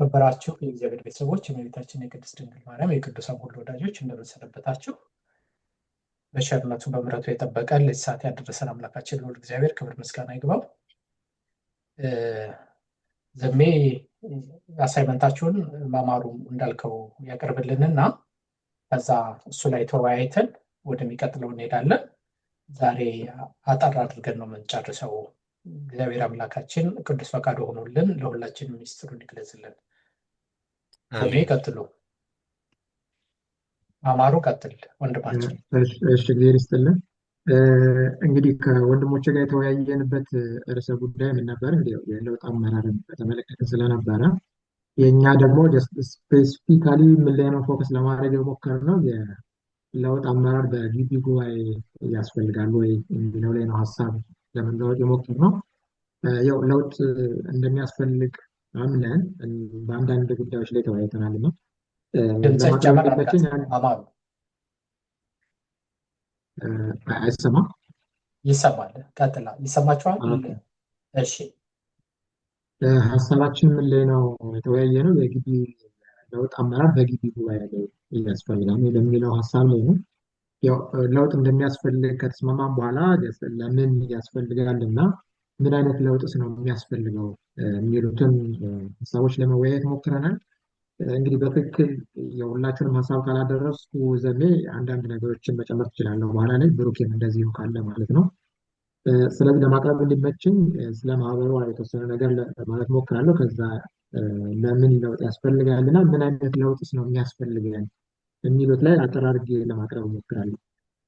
የተከበራችሁ የእግዚአብሔር ቤተሰቦች የእመቤታችን የቅድስት ድንግል ማርያም የቅዱሳን ሁሉ ወዳጆች እንደምንሰነበታችሁ በቸርነቱ በምሕረቱ የጠበቀን ለዚህ ሰዓት ያደረሰን አምላካችን ልዑል እግዚአብሔር ክብር ምስጋና ይግባው። ዘሜ አሳይመንታችሁን ማማሩ እንዳልከው ያቀርብልንና ከዛ እሱ ላይ ተወያይተን ወደሚቀጥለው እንሄዳለን። ዛሬ አጠር አድርገን ነው የምንጨርሰው። እግዚአብሔር አምላካችን ቅዱስ ፈቃዱ ሆኖልን ለሁላችንም ሚስጥሩን ይግለጽልን። ዘሜ ቀጥሉ። ማማሩ ቀጥል ወንድማችን። እሺ እግዚአብሔር ይስጥልን። እንግዲህ ከወንድሞቼ ጋር የተወያየንበት ርዕሰ ጉዳይ ምን ነበር? የለውጥ አመራርን በተመለከተ ስለነበረ የእኛ ደግሞ ስፔሲፊካሊ ምን ላይ ነው ፎከስ ለማድረግ የሞከርነው የለውጥ አመራር በግቢ ጉባኤ ያስፈልጋል ወይ የሚለው ላይ ነው ሀሳብ ለመለወጥ የሞከርነው። ያው ለውጥ እንደሚያስፈልግ አምነን በአንዳንድ ጉዳዮች ላይ ተወያይተናል እና ማማሩ አይሰማም? ይሰማል። ቀጥላ። ይሰማችኋል? እሺ። ሀሳባችን ምን ላይ ነው የተወያየ ነው? የግቢ ለውጥ አመራር በግቢ ጉባኤ ላይ ያስፈልጋል ለሚለው ሀሳብ ላይ ነው። ያው ለውጥ እንደሚያስፈልግ ከተስማማን በኋላ ለምን ያስፈልጋል እና ምን አይነት ለውጥስ ነው የሚያስፈልገው የሚሉትን ሀሳቦች ለመወያየት ሞክረናል። እንግዲህ በትክክል የሁላችንም ሀሳብ ካላደረስኩ ዘሜ አንዳንድ ነገሮችን መጨመር ትችላለሁ በኋላ ላይ፣ ብሩኬም እንደዚሁ ካለ ማለት ነው። ስለዚህ ለማቅረብ እንዲመችኝ ስለ ማህበሩ የተወሰነ ነገር ማለት ሞክራለሁ። ከዛ ለምን ለውጥ ያስፈልጋል እና ምን አይነት ለውጥስ ነው የሚያስፈልገን የሚሉት ላይ አጠር አድርጌ ለማቅረብ ሞክራለሁ።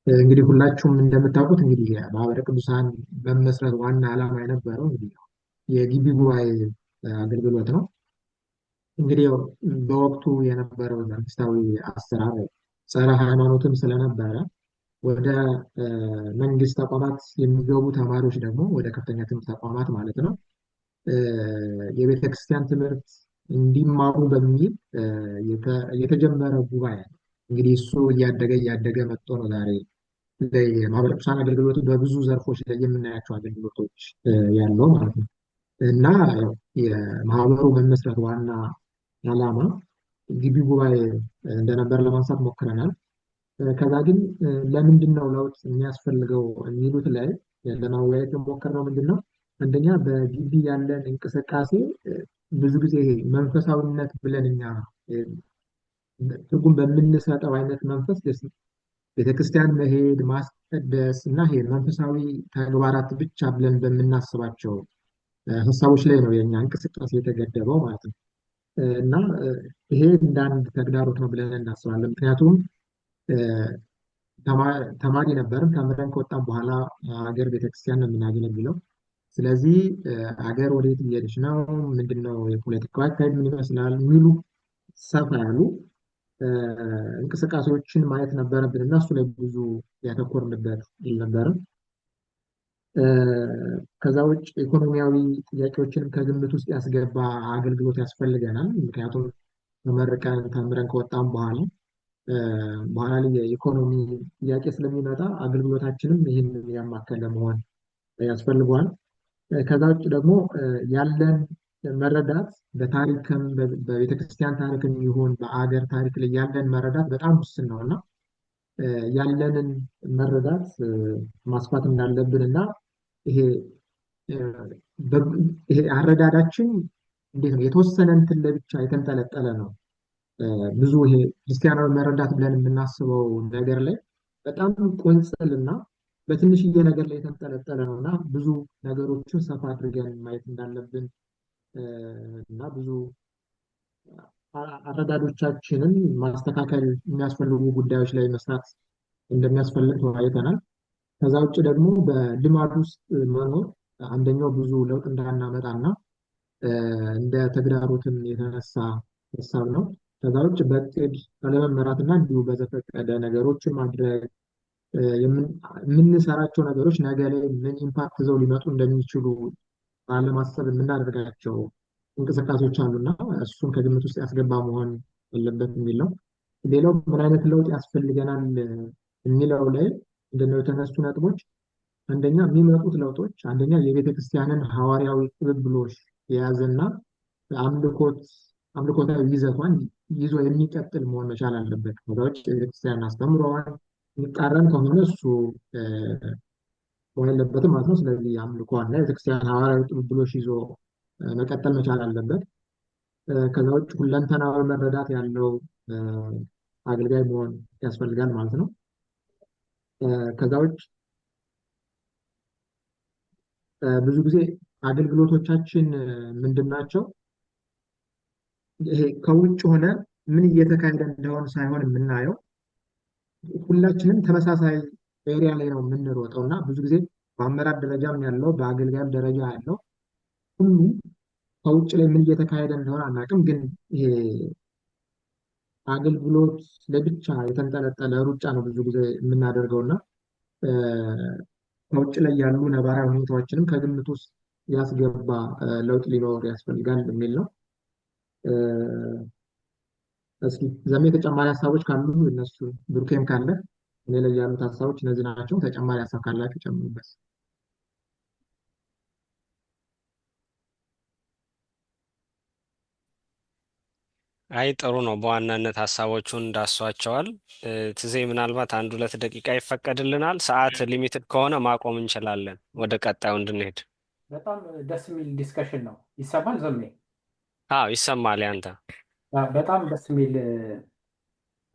እንግዲህ ሁላችሁም እንደምታውቁት እንግዲህ ማህበረ ቅዱሳን መመስረት ዋና ዓላማ የነበረው እንግዲህ የግቢ ጉባኤ አገልግሎት ነው። እንግዲህ በወቅቱ የነበረው መንግስታዊ አሰራር ጸረ ሃይማኖትም ስለነበረ ወደ መንግስት ተቋማት የሚገቡ ተማሪዎች ደግሞ ወደ ከፍተኛ ትምህርት ተቋማት ማለት ነው የቤተክርስቲያን ትምህርት እንዲማሩ በሚል የተጀመረ ጉባኤ ነው። እንግዲህ እሱ እያደገ መጥቶ ነው ዛሬ የማህበረ ቅዱሳን አገልግሎቱ በብዙ ዘርፎች ላይ የምናያቸው አገልግሎቶች ያለው ማለት ነው። እና የማህበሩ መመስረት ዋና ዓላማ ግቢ ጉባኤ እንደነበር ለማንሳት ሞክረናል። ከዛ ግን ለምንድን ነው ለውጥ የሚያስፈልገው የሚሉት ላይ ለማወያየት የሞከርነው ምንድን ነው? አንደኛ በግቢ ያለን እንቅስቃሴ ብዙ ጊዜ መንፈሳዊነት ብለን እኛ ትርጉም በምንሰጠው አይነት መንፈስ ቤተክርስቲያን መሄድ ማስቀደስ እና ይሄ መንፈሳዊ ተግባራት ብቻ ብለን በምናስባቸው ሀሳቦች ላይ ነው የኛ እንቅስቃሴ የተገደበው ማለት ነው። እና ይሄ እንደ አንድ ተግዳሮት ነው ብለን እናስባለን። ምክንያቱም ተማሪ ነበርን፣ ተምረን ከወጣን በኋላ ሀገር ቤተክርስቲያን ነው የምናገለግለው። ስለዚህ ሀገር ወዴት እየሄደች ነው፣ ምንድነው የፖለቲካው አካሄድ ምን ይመስላል የሚሉ ሰፋ ያሉ እንቅስቃሴዎችን ማየት ነበረብን እና እሱ ላይ ብዙ ያተኮርንበት አልነበረም። ከዛ ውጭ ኢኮኖሚያዊ ጥያቄዎችንም ከግምት ውስጥ ያስገባ አገልግሎት ያስፈልገናል። ምክንያቱም ተምረን ከወጣን በኋላ ላይ የኢኮኖሚ ጥያቄ ስለሚመጣ አገልግሎታችንም ይህንን ያማከለ መሆን ያስፈልገዋል። ከዛ ውጭ ደግሞ ያለን መረዳት በታሪክም በቤተክርስቲያን ታሪክም ይሁን በአገር ታሪክ ላይ ያለን መረዳት በጣም ውስን ነው እና ያለንን መረዳት ማስፋት እንዳለብን እና ይሄ አረዳዳችን እንዴት ነው የተወሰነ እንትን ላይ ብቻ የተንጠለጠለ ነው። ብዙ ይሄ ክርስቲያናዊ መረዳት ብለን የምናስበው ነገር ላይ በጣም ቁንጽል እና በትንሽዬ ነገር ላይ የተንጠለጠለ ነው እና ብዙ ነገሮችን ሰፋ አድርገን ማየት እንዳለብን እና ብዙ አረዳዶቻችንን ማስተካከል የሚያስፈልጉ ጉዳዮች ላይ መስራት እንደሚያስፈልግ ተወያይተናል። ከዛ ውጭ ደግሞ በልማድ ውስጥ መኖር አንደኛው ብዙ ለውጥ እንዳናመጣና እንደ ተግዳሮትም የተነሳ ሀሳብ ነው። ከዛ ውጭ በእቅድ አለመመራትና እንዲሁ በዘፈቀደ ነገሮችን ማድረግ የምንሰራቸው ነገሮች ነገ ላይ ምን ኢምፓክት ይዘው ሊመጡ እንደሚችሉ ባለማሰብ የምናደርጋቸው እንቅስቃሴዎች አሉና እሱን ከግምት ውስጥ ያስገባ መሆን አለበት የሚል ነው። ሌላው ምን አይነት ለውጥ ያስፈልገናል የሚለው ላይ እንደነው የተነሱ ነጥቦች አንደኛ የሚመጡት ለውጦች አንደኛ የቤተክርስቲያንን ሐዋርያዊ ቅብብሎሽ የያዘና አምልኮት አምልኮታዊ ይዘቷን ይዞ የሚቀጥል መሆን መቻል አለበት። ከዛ ውጭ የቤተክርስቲያን አስተምሯን የሚቃረን ከሆነ እሱ መሆን የለበትም ማለት ነው። ስለዚህ አምልኮና የቤተክርስቲያን ሐዋርያዊ ቅብብሎሽ ይዞ መቀጠል መቻል አለበት። ከዛ ውጭ ሁለንተናዊ መረዳት ያለው አገልጋይ መሆን ያስፈልጋል ማለት ነው። ከዛ ውጭ ብዙ ጊዜ አገልግሎቶቻችን ምንድን ናቸው? ይሄ ከውጭ ሆነ ምን እየተካሄደ እንደሆነ ሳይሆን የምናየው ሁላችንም ተመሳሳይ ኤሪያ ላይ ነው የምንሮጠው እና ብዙ ጊዜ በአመራር ደረጃም ያለው በአገልጋይም ደረጃ ያለው ሁሉ ከውጭ ላይ ምን እየተካሄደ እንደሆነ አናውቅም። ግን ይሄ አገልግሎት ለብቻ የተንጠለጠለ ሩጫ ነው ብዙ ጊዜ የምናደርገው እና ከውጭ ላይ ያሉ ነባራዊ ሁኔታዎችንም ከግምት ውስጥ ያስገባ ለውጥ ሊኖር ያስፈልጋል የሚል ነው። እስኪ ዘሜ ተጨማሪ ሀሳቦች ካሉ እነሱ ብሩኬም ካለ እኔ ላይ ያሉት ሀሳቦች እነዚህ ናቸው። ተጨማሪ ሀሳብ ካላችሁ ጨምሩበት። አይ ጥሩ ነው። በዋናነት ሀሳቦቹን እንዳሷቸዋል። ትዜ ምናልባት 1-2 ደቂቃ ይፈቀድልናል? ሰዓት ሊሚትድ ከሆነ ማቆም እንችላለን ወደ ቀጣዩ እንድንሄድ። በጣም ደስ የሚል ዲስከሽን ነው። ይሰማል ዘሜ? አዎ ይሰማል። ያንተ በጣም ደስ የሚል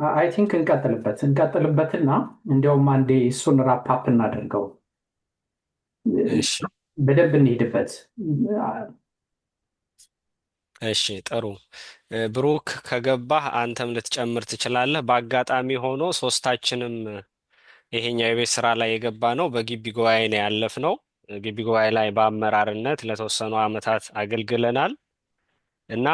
አይ ቲንክ እንቀጥልበትና እንዲያውም አንዴ እሱን ራፓፕ እናደርገው፣ እሺ በደንብ እንሄድበት። እሺ ጥሩ። ብሩክ ከገባህ አንተም ልትጨምር ትችላለህ። በአጋጣሚ ሆኖ ሶስታችንም ይሄኛው የቤት ስራ ላይ የገባ ነው በግቢ ጉባኤ ነው ያለፍነው። ግቢ ጉባኤ ላይ በአመራርነት ለተወሰኑ ዓመታት አገልግለናል እና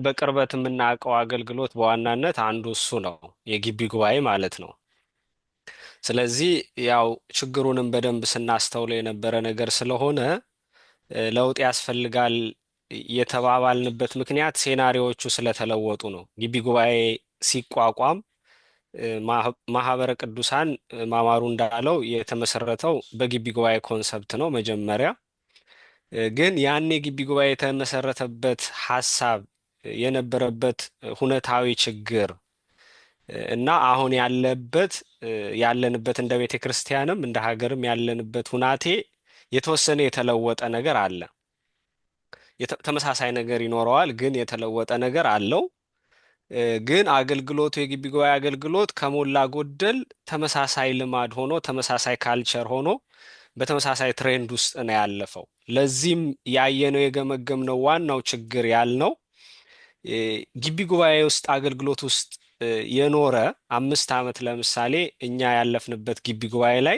በቅርበት የምናውቀው አገልግሎት በዋናነት አንዱ እሱ ነው፣ የግቢ ጉባኤ ማለት ነው። ስለዚህ ያው ችግሩንም በደንብ ስናስተውለው የነበረ ነገር ስለሆነ ለውጥ ያስፈልጋል የተባባልንበት ምክንያት ሴናሪዎቹ ስለተለወጡ ነው። ግቢ ጉባኤ ሲቋቋም ማህበረ ቅዱሳን ማማሩ እንዳለው የተመሰረተው በግቢ ጉባኤ ኮንሰፕት ነው መጀመሪያ። ግን ያኔ ግቢ ጉባኤ የተመሰረተበት ሀሳብ የነበረበት ሁነታዊ ችግር እና አሁን ያለንበት እንደ ቤተ ክርስቲያንም እንደ ሀገርም ያለንበት ሁናቴ የተወሰነ የተለወጠ ነገር አለ። ተመሳሳይ ነገር ይኖረዋል፣ ግን የተለወጠ ነገር አለው። ግን አገልግሎቱ የግቢ ጉባኤ አገልግሎት ከሞላ ጎደል ተመሳሳይ ልማድ ሆኖ ተመሳሳይ ካልቸር ሆኖ በተመሳሳይ ትሬንድ ውስጥ ነው ያለፈው። ለዚህም ያየነው የገመገምነው ዋናው ችግር ያልነው ግቢ ጉባኤ ውስጥ አገልግሎት ውስጥ የኖረ 5 ዓመት ለምሳሌ እኛ ያለፍንበት ግቢ ጉባኤ ላይ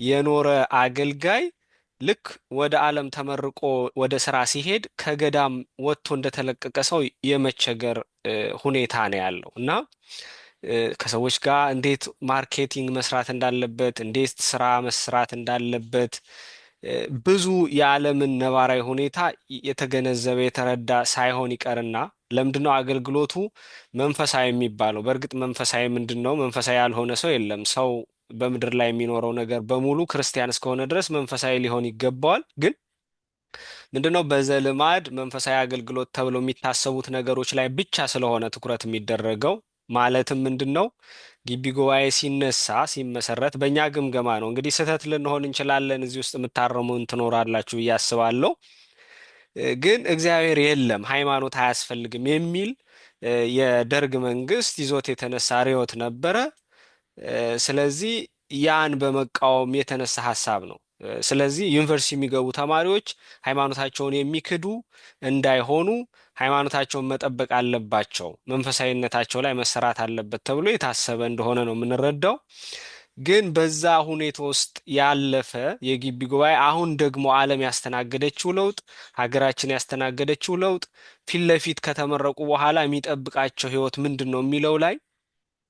የኖረ አገልጋይ ልክ ወደ ዓለም ተመርቆ ወደ ስራ ሲሄድ ከገዳም ወጥቶ እንደተለቀቀ ሰው የመቸገር ሁኔታ ነው ያለው እና ከሰዎች ጋር እንዴት ማርኬቲንግ መስራት እንዳለበት፣ እንዴት ስራ መስራት እንዳለበት ብዙ የዓለምን ነባራዊ ሁኔታ የተገነዘበ የተረዳ ሳይሆን ይቀርና ለምንድነው አገልግሎቱ መንፈሳዊ የሚባለው? በእርግጥ መንፈሳዊ ምንድን ነው? መንፈሳዊ ያልሆነ ሰው የለም። ሰው በምድር ላይ የሚኖረው ነገር በሙሉ ክርስቲያን እስከሆነ ድረስ መንፈሳዊ ሊሆን ይገባዋል። ግን ምንድነው በዘልማድ መንፈሳዊ አገልግሎት ተብሎ የሚታሰቡት ነገሮች ላይ ብቻ ስለሆነ ትኩረት የሚደረገው። ማለትም ምንድነው ግቢ ጉባኤ ሲመሰረት በእኛ ግምገማ ነው። እንግዲህ ስህተት ልንሆን እንችላለን። እዚህ ውስጥ የምታረሙን ትኖራላችሁ ብዬ አስባለሁ። ግን እግዚአብሔር የለም ሃይማኖት አያስፈልግም የሚል የደርግ መንግስት ይዞት የተነሳ ርዕዮት ነበረ። ስለዚህ ያን በመቃወም የተነሳ ሀሳብ ነው። ስለዚህ ዩኒቨርሲቲ የሚገቡ ተማሪዎች ሃይማኖታቸውን የሚክዱ እንዳይሆኑ ሃይማኖታቸውን መጠበቅ አለባቸው፣ መንፈሳዊነታቸው ላይ መሰራት አለበት ተብሎ የታሰበ እንደሆነ ነው የምንረዳው። ግን በዛ ሁኔታ ውስጥ ያለፈ የግቢ ጉባኤ አሁን ደግሞ ዓለም ያስተናገደችው ለውጥ፣ ሀገራችን ያስተናገደችው ለውጥ ፊት ለፊት ከተመረቁ በኋላ የሚጠብቃቸው ህይወት ምንድን ነው የሚለው ላይ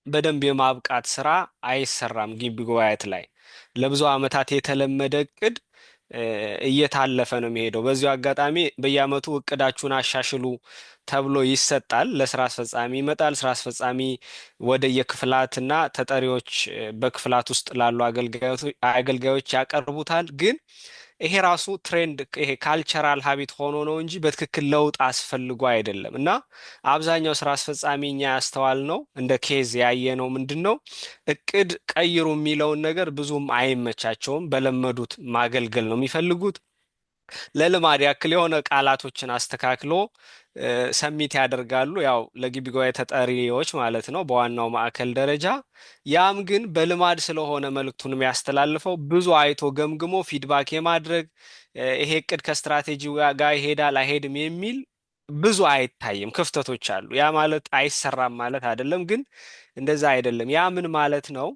በደንብ የማብቃት ስራ አይሰራም። ግቢ ጉባኤያት ላይ ለብዙ ዓመታት የተለመደ እቅድ እየታለፈ ነው የሚሄደው። በዚሁ አጋጣሚ በየዓመቱ እቅዳችሁን አሻሽሉ ተብሎ ይሰጣል። ለስራ አስፈጻሚ ይመጣል። ስራ አስፈጻሚ ወደ የክፍላትና ተጠሪዎች በክፍላት ውስጥ ላሉ አገልጋዮች ያቀርቡታል። ግን ይሄ ራሱ ትሬንድ ይሄ ካልቸራል ሀቢት ሆኖ ነው እንጂ በትክክል ለውጥ አስፈልጎ አይደለም። እና አብዛኛው ስራ አስፈጻሚ እኛ ያስተዋልነው እንደ ኬዝ ያየነው ምንድን ነው እቅድ ቀይሩ የሚለውን ነገር ብዙም አይመቻቸውም። በለመዱት ማገልገል ነው የሚፈልጉት። ለልማድ ያክል የሆነ ቃላቶችን አስተካክሎ ሰሚት ያደርጋሉ። ያው ለግቢ ጉባኤ ተጠሪዎች ማለት ነው በዋናው ማዕከል ደረጃ። ያም ግን በልማድ ስለሆነ መልእክቱን የሚያስተላልፈው ብዙ አይቶ ገምግሞ ፊድባክ የማድረግ ይሄ እቅድ ከስትራቴጂ ጋር ይሄዳል አይሄድም የሚል ብዙ አይታይም። ክፍተቶች አሉ። ያ ማለት አይሰራም ማለት አይደለም፣ ግን እንደዛ አይደለም። ያ ምን ማለት ነው?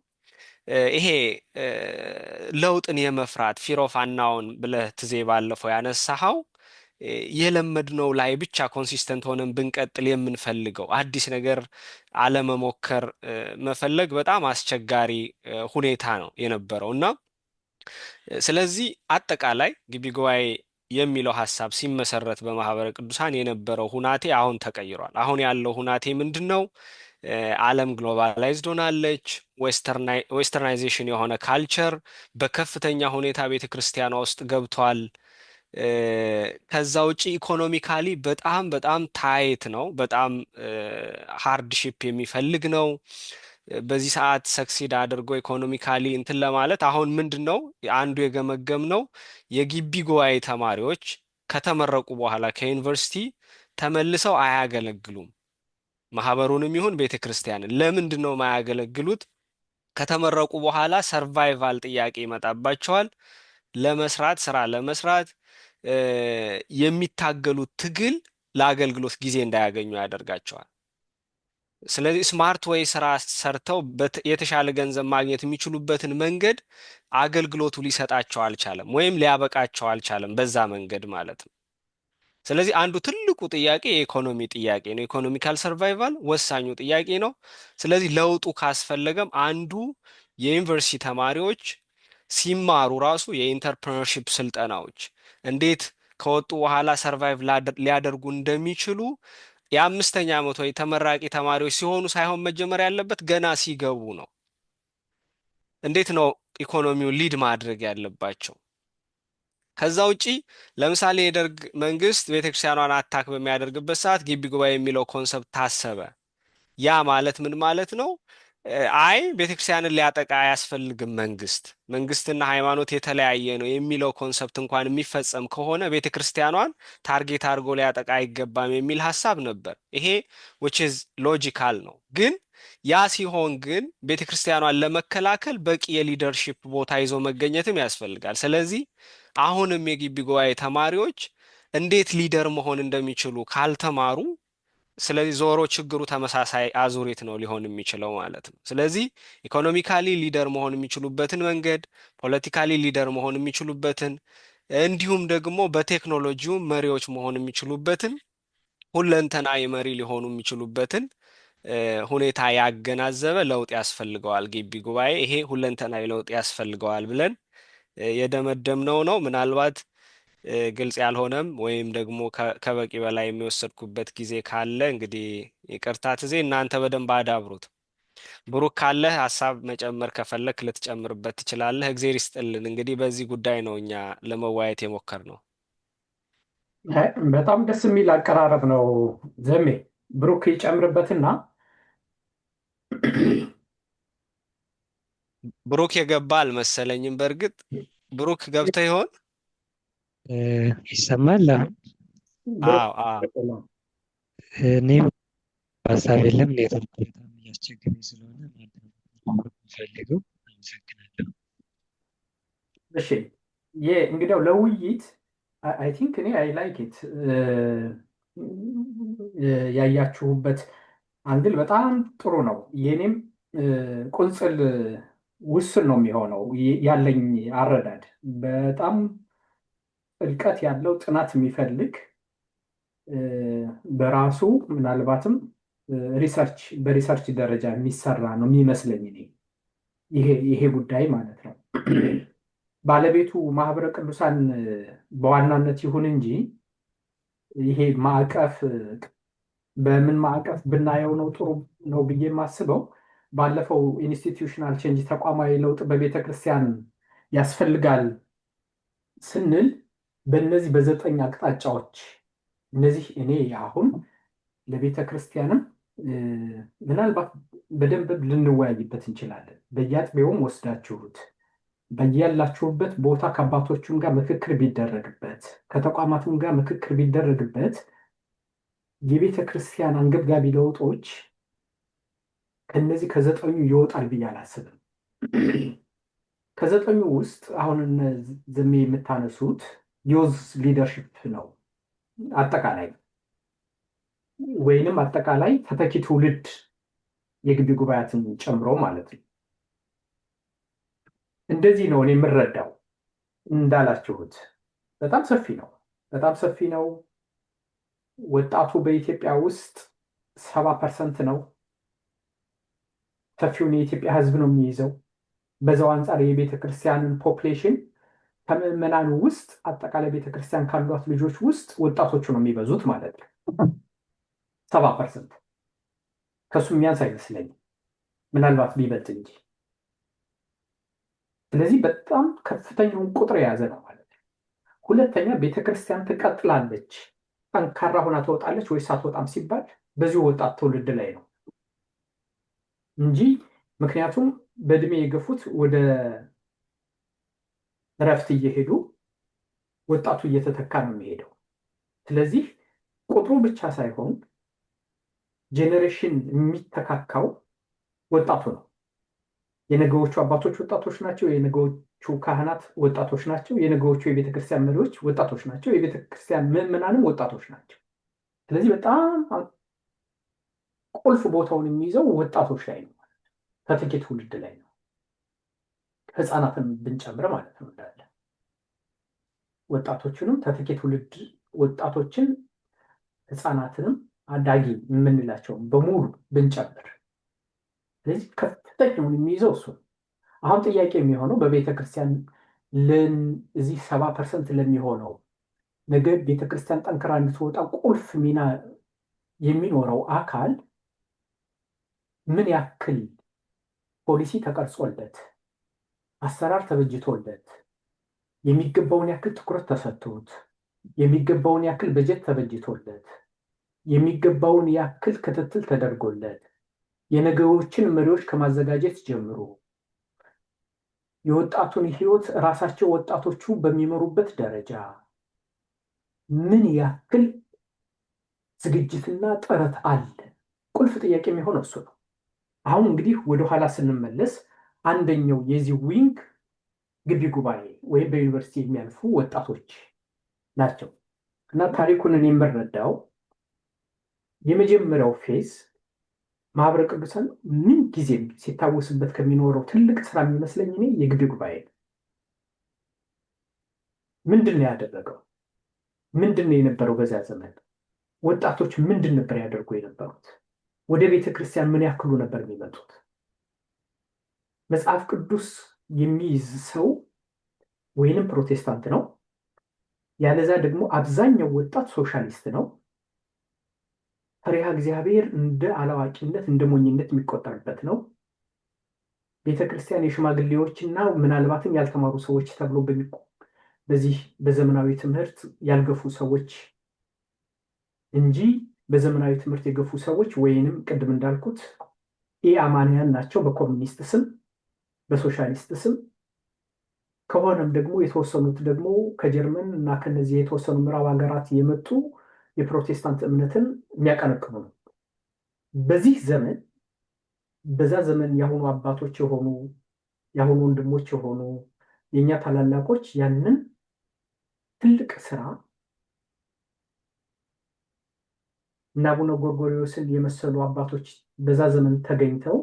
ይሄ ለውጥን የመፍራት ፊር ኦፍ አናውን ብለህ ትዜ ባለፈው ያነሳኸው የለመድነው ላይ ብቻ ኮንሲስተንት ሆነን ብንቀጥል የምንፈልገው አዲስ ነገር አለመሞከር መፈለግ በጣም አስቸጋሪ ሁኔታ ነው የነበረው እና ስለዚህ አጠቃላይ ግቢ ጉባኤ የሚለው ሀሳብ ሲመሰረት በማህበረ ቅዱሳን የነበረው ሁናቴ አሁን ተቀይሯል። አሁን ያለው ሁናቴ ምንድን ነው? ዓለም ግሎባላይዝድ ሆናለች። ዌስተርናይዜሽን የሆነ ካልቸር በከፍተኛ ሁኔታ ቤተ ክርስቲያኗ ውስጥ ገብቷል። ከዛ ውጭ ኢኮኖሚካሊ በጣም በጣም ታይት ነው። በጣም ሃርድሺፕ የሚፈልግ ነው። በዚህ ሰዓት ሰክሲድ አድርጎ ኢኮኖሚካሊ እንትን ለማለት አሁን ምንድን ነው አንዱ የገመገም ነው የግቢ ጉባኤ ተማሪዎች ከተመረቁ በኋላ ከዩኒቨርሲቲ ተመልሰው አያገለግሉም። ማህበሩንም ይሁን ቤተ ክርስቲያንን ለምንድን ነው የማያገለግሉት? ከተመረቁ በኋላ ሰርቫይቫል ጥያቄ ይመጣባቸዋል። ለመስራት ስራ ለመስራት የሚታገሉት ትግል ለአገልግሎት ጊዜ እንዳያገኙ ያደርጋቸዋል። ስለዚህ ስማርት ወይ ስራ ሰርተው የተሻለ ገንዘብ ማግኘት የሚችሉበትን መንገድ አገልግሎቱ ሊሰጣቸው አልቻለም፣ ወይም ሊያበቃቸው አልቻለም በዛ መንገድ ማለት ነው። ስለዚህ አንዱ ትልቁ ጥያቄ የኢኮኖሚ ጥያቄ ነው። ኢኮኖሚካል ሰርቫይቫል ወሳኙ ጥያቄ ነው። ስለዚህ ለውጡ ካስፈለገም አንዱ የዩኒቨርሲቲ ተማሪዎች ሲማሩ ራሱ የኢንተርፕረነርሺፕ ስልጠናዎች እንዴት ከወጡ በኋላ ሰርቫይቭ ሊያደርጉ እንደሚችሉ የአምስተኛ ዓመት ወይ ተመራቂ ተማሪዎች ሲሆኑ ሳይሆን መጀመር ያለበት ገና ሲገቡ ነው። እንዴት ነው ኢኮኖሚውን ሊድ ማድረግ ያለባቸው? ከዛ ውጪ ለምሳሌ የደርግ መንግስት ቤተክርስቲያኗን አታክ በሚያደርግበት ሰዓት ግቢ ጉባኤ የሚለው ኮንሰፕት ታሰበ። ያ ማለት ምን ማለት ነው? አይ ቤተክርስቲያንን ሊያጠቃ አያስፈልግም መንግስትና ሃይማኖት የተለያየ ነው የሚለው ኮንሰፕት እንኳን የሚፈጸም ከሆነ ቤተክርስቲያኗን ታርጌት አድርጎ ሊያጠቃ አይገባም የሚል ሀሳብ ነበር። ይሄ which is ሎጂካል ነው። ግን ያ ሲሆን ግን ቤተክርስቲያኗን ለመከላከል በቂ የሊደርሺፕ ቦታ ይዞ መገኘትም ያስፈልጋል። ስለዚህ አሁንም የግቢ ጉባኤ ተማሪዎች እንዴት ሊደር መሆን እንደሚችሉ ካልተማሩ ስለዚህ ዞሮ ችግሩ ተመሳሳይ አዙሪት ነው ሊሆን የሚችለው ማለት ነው። ስለዚህ ኢኮኖሚካሊ ሊደር መሆን የሚችሉበትን መንገድ፣ ፖለቲካሊ ሊደር መሆን የሚችሉበትን እንዲሁም ደግሞ በቴክኖሎጂው መሪዎች መሆን የሚችሉበትን ሁለንተናዊ መሪ ሊሆኑ የሚችሉበትን ሁኔታ ያገናዘበ ለውጥ ያስፈልገዋል ግቢ ጉባኤ። ይሄ ሁለንተናዊ ለውጥ ያስፈልገዋል ብለን የደመደምነው ነው። ምናልባት ግልጽ ያልሆነም ወይም ደግሞ ከበቂ በላይ የሚወሰድኩበት ጊዜ ካለ እንግዲህ ይቅርታ ትዜ እናንተ በደንብ አዳብሩት። ብሩክ ካለህ ሀሳብ መጨመር ከፈለክ ልትጨምርበት ትችላለህ። እግዜር ይስጥልን። እንግዲህ በዚህ ጉዳይ ነው እኛ ለመወያየት የሞከርነው። በጣም ደስ የሚል አቀራረብ ነው ዘሜ። ብሩክ ይጨምርበትና ብሩክ የገባ አልመሰለኝም። በእርግጥ ብሩክ ገብተ ይሆን? ይሰማል? አዎ። እኔም ሀሳብ የለም። ኔትወርክ በጣም እያስቸገረኝ ስለሆነ ፈልገው። አመሰግናለሁ። እሺ እንግዲያው ለውይይት አይ ቲንክ እኔ አይ ላይክ ኢት ያያችሁበት አንግል በጣም ጥሩ ነው። የኔም ቁንጽል ውስን ነው የሚሆነው ያለኝ አረዳድ በጣም ጥልቀት ያለው ጥናት የሚፈልግ በራሱ ምናልባትም በሪሰርች ደረጃ የሚሰራ ነው የሚመስለኝ እኔ ይሄ ጉዳይ ማለት ነው። ባለቤቱ ማህበረ ቅዱሳን በዋናነት ይሁን እንጂ ይሄ ማዕቀፍ በምን ማዕቀፍ ብናየው ነው ጥሩ ነው ብዬ የማስበው ባለፈው ኢንስቲትዩሽናል ቼንጅ ተቋማዊ ለውጥ በቤተ ክርስቲያን ያስፈልጋል ስንል በእነዚህ በ9 አቅጣጫዎች እነዚህ እኔ አሁን ለቤተ ክርስቲያንም ምናልባት በደንብ ልንወያይበት እንችላለን። በየአጥቢያውም ወስዳችሁት በያላችሁበት ቦታ ከአባቶቹም ጋር ምክክር ቢደረግበት ከተቋማቱም ጋር ምክክር ቢደረግበት የቤተ ክርስቲያን አንገብጋቢ ለውጦች ከነዚህ ከ9 ይወጣል ብዬ አላስብም። ከ9 ውስጥ አሁን ዝም የምታነሱት ዩዝ ሊደርሺፕ ነው አጠቃላይ ወይንም አጠቃላይ ተተኪ ትውልድ የግቢ ጉባኤያትን ጨምሮ ማለት ነው። እንደዚህ ነው እኔ የምረዳው። እንዳላችሁት በጣም ሰፊ ነው፣ በጣም ሰፊ ነው። ወጣቱ በኢትዮጵያ ውስጥ 70% ነው። ሰፊውን የኢትዮጵያ ሕዝብ ነው የሚይዘው። በዛው አንጻር የቤተ ክርስቲያንን ፖፕሌሽን ከምዕመናኑ ውስጥ አጠቃላይ ቤተ ክርስቲያን ካሏት ልጆች ውስጥ ወጣቶቹ ነው የሚበዙት ማለት ነው። 70% ከሱ የሚያንስ አይመስለኝም፣ ምናልባት ቢበልጥ እንጂ። ስለዚህ በጣም ከፍተኛውን ቁጥር የያዘ ነው ማለት ነው። ሁለተኛ ቤተክርስቲያን ትቀጥላለች፣ ጠንካራ ሆና ትወጣለች ወይስ አትወጣም ሲባል በዚሁ ወጣት ትውልድ ላይ ነው እንጂ ምክንያቱም በእድሜ የገፉት ወደ እረፍት እየሄዱ ወጣቱ እየተተካ ነው የሚሄደው። ስለዚህ ቁጥሩ ብቻ ሳይሆን ጄኔሬሽን የሚተካካው ወጣቱ ነው። የነገዎቹ አባቶች ወጣቶች ናቸው። የነገዎቹ ካህናት ወጣቶች ናቸው። የነገዎቹ የቤተክርስቲያን መሪዎች ወጣቶች ናቸው። የቤተክርስቲያን ምዕመናንም ወጣቶች ናቸው። ስለዚህ በጣም ቁልፍ ቦታውን የሚይዘው ወጣቶች ላይ ነው፣ ተተኪ ትውልድ ላይ ነው። ህፃናትን ብንጨምር ማለት ነው እንዳለ ወጣቶችንም ተተኪ ትውልድ ወጣቶችን ህፃናትንም አዳጊ የምንላቸውን በሙሉ ብንጨምር ስለዚህ ከፍተኛውን የሚይዘው እሱ ነው። አሁን ጥያቄ የሚሆነው በቤተክርስቲያን እዚህ 70% ለሚሆነው ነገ ቤተክርስቲያን ጠንክራ እንድትወጣ ቁልፍ ሚና የሚኖረው አካል ምን ያክል ፖሊሲ ተቀርጾለት አሰራር ተበጅቶለት የሚገባውን ያክል ትኩረት ተሰጥቶት የሚገባውን ያክል በጀት ተበጅቶለት የሚገባውን ያክል ክትትል ተደርጎለት የነገዎችን መሪዎች ከማዘጋጀት ጀምሮ የወጣቱን ህይወት ራሳቸው ወጣቶቹ በሚመሩበት ደረጃ ምን ያክል ዝግጅትና ጥረት አለ? ቁልፍ ጥያቄ የሚሆነው እሱ ነው። አሁን እንግዲህ ወደኋላ ስንመለስ አንደኛው የዚህ ዊንግ ግቢ ጉባኤ ወይም በዩኒቨርሲቲ የሚያልፉ ወጣቶች ናቸው እና ታሪኩን እኔ የምረዳው የመጀመሪያው ፌዝ ማህበረ ቅዱሳን ምን ጊዜም ሲታወስበት ከሚኖረው ትልቅ ስራ የሚመስለኝ እኔ የግቢ ጉባኤ ምንድን ነው ያደረገው? ምንድን ነው የነበረው? በዚያ ዘመን ወጣቶች ምንድን ነበር ያደርጉ የነበሩት? ወደ ቤተ ክርስቲያን ምን ያክሉ ነበር የሚመጡት? መጽሐፍ ቅዱስ የሚይዝ ሰው ወይንም ፕሮቴስታንት ነው፣ ያለዛ ደግሞ አብዛኛው ወጣት ሶሻሊስት ነው። ፈሪሃ እግዚአብሔር እንደ አላዋቂነት እንደ ሞኝነት የሚቆጠርበት ነው። ቤተክርስቲያን የሽማግሌዎችና ምናልባትም ያልተማሩ ሰዎች ተብሎ በዚህ በዘመናዊ ትምህርት ያልገፉ ሰዎች እንጂ በዘመናዊ ትምህርት የገፉ ሰዎች ወይንም ቅድም እንዳልኩት ኢአማንያን ናቸው፣ በኮሚኒስት ስም በሶሻሊስት ስም ከሆነም ደግሞ የተወሰኑት ደግሞ ከጀርመን እና ከነዚህ የተወሰኑ ምዕራብ ሀገራት የመጡ የፕሮቴስታንት እምነትን የሚያቀነቅኑ ነው። በዚህ ዘመን በዛ ዘመን የአሁኑ አባቶች የሆኑ የአሁኑ ወንድሞች የሆኑ የእኛ ታላላቆች ያንን ትልቅ ስራ እና አቡነ ጎርጎርዮስን የመሰሉ አባቶች በዛ ዘመን ተገኝተው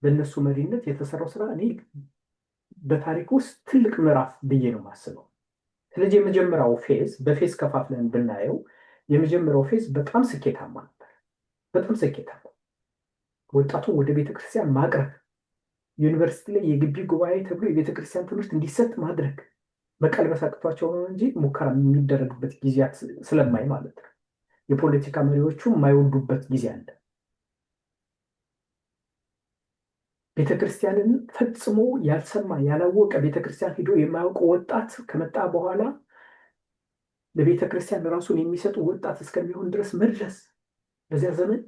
በእነሱ መሪነት የተሰራው ስራ እኔ በታሪክ ውስጥ ትልቅ ምዕራፍ ብዬ ነው የማስበው። ስለዚህ የመጀመሪያው ፌዝ በፌዝ ከፋፍለን ብናየው የመጀመሪያው ፌዝ በጣም ስኬታማ ነበር። በጣም ስኬታማ ወጣቱን ወደ ቤተክርስቲያን ማቅረብ፣ ዩኒቨርሲቲ ላይ የግቢ ጉባኤ ተብሎ የቤተክርስቲያን ትምህርት እንዲሰጥ ማድረግ መቀልበስ አቅቷቸው ነው እንጂ ሙከራ የሚደረግበት ጊዜያት ስለማይ ማለት ነው። የፖለቲካ መሪዎቹ የማይወዱበት ጊዜ አለ። ቤተክርስቲያንን ፈጽሞ ያልሰማ ያላወቀ ቤተክርስቲያን ሂዶ የማያውቅ ወጣት ከመጣ በኋላ ለቤተክርስቲያን ራሱን የሚሰጥ ወጣት እስከሚሆን ድረስ መድረስ በዚያ ዘመን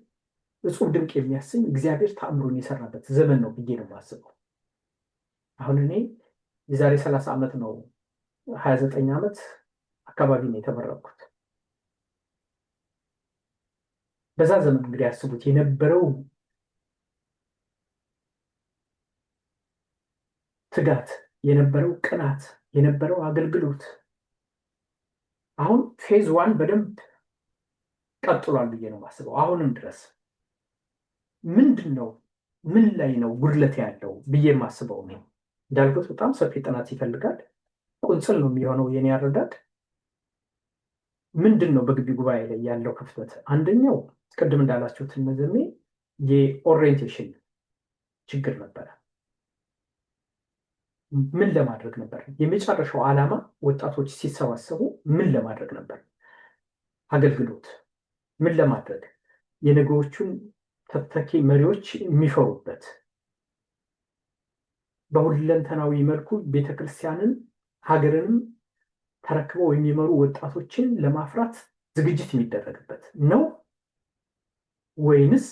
እጹብ ድንቅ የሚያሰኝ እግዚአብሔር ተአምሩን የሰራበት ዘመን ነው ብዬ ነው የማስበው። አሁን እኔ የዛሬ 30 ዓመት ነው 29 ዓመት አካባቢ ነው የተመረቅኩት። በዛ ዘመን እንግዲህ ያስቡት የነበረው ትጋት፣ የነበረው ቅናት፣ የነበረው አገልግሎት አሁን ፌዝ 1 በደንብ ቀጥሏል ብዬ ነው የማስበው። አሁንም ድረስ ምንድን ነው ምን ላይ ነው ጉድለት ያለው ብዬ የማስበው ነው። እንዳልኩት በጣም ሰፊ ጥናት ይፈልጋል። ቁንጽል ነው የሚሆነው የኔ አረዳድ። ምንድን ነው በግቢ ጉባኤ ላይ ያለው ክፍተት? አንደኛው ቅድም እንዳላችሁት እነዘሜ የኦሪየንቴሽን ችግር ነበረ። ምን ለማድረግ ነበር የመጨረሻው ዓላማ? ወጣቶች ሲሰባሰቡ ምን ለማድረግ ነበር? አገልግሎት ምን ለማድረግ? የነገዎቹን ተተኪ መሪዎች የሚፈሩበት በሁለንተናዊ መልኩ ቤተክርስቲያንን ሀገርንም ተረክበው የሚመሩ ወጣቶችን ለማፍራት ዝግጅት የሚደረግበት ነው ወይንስ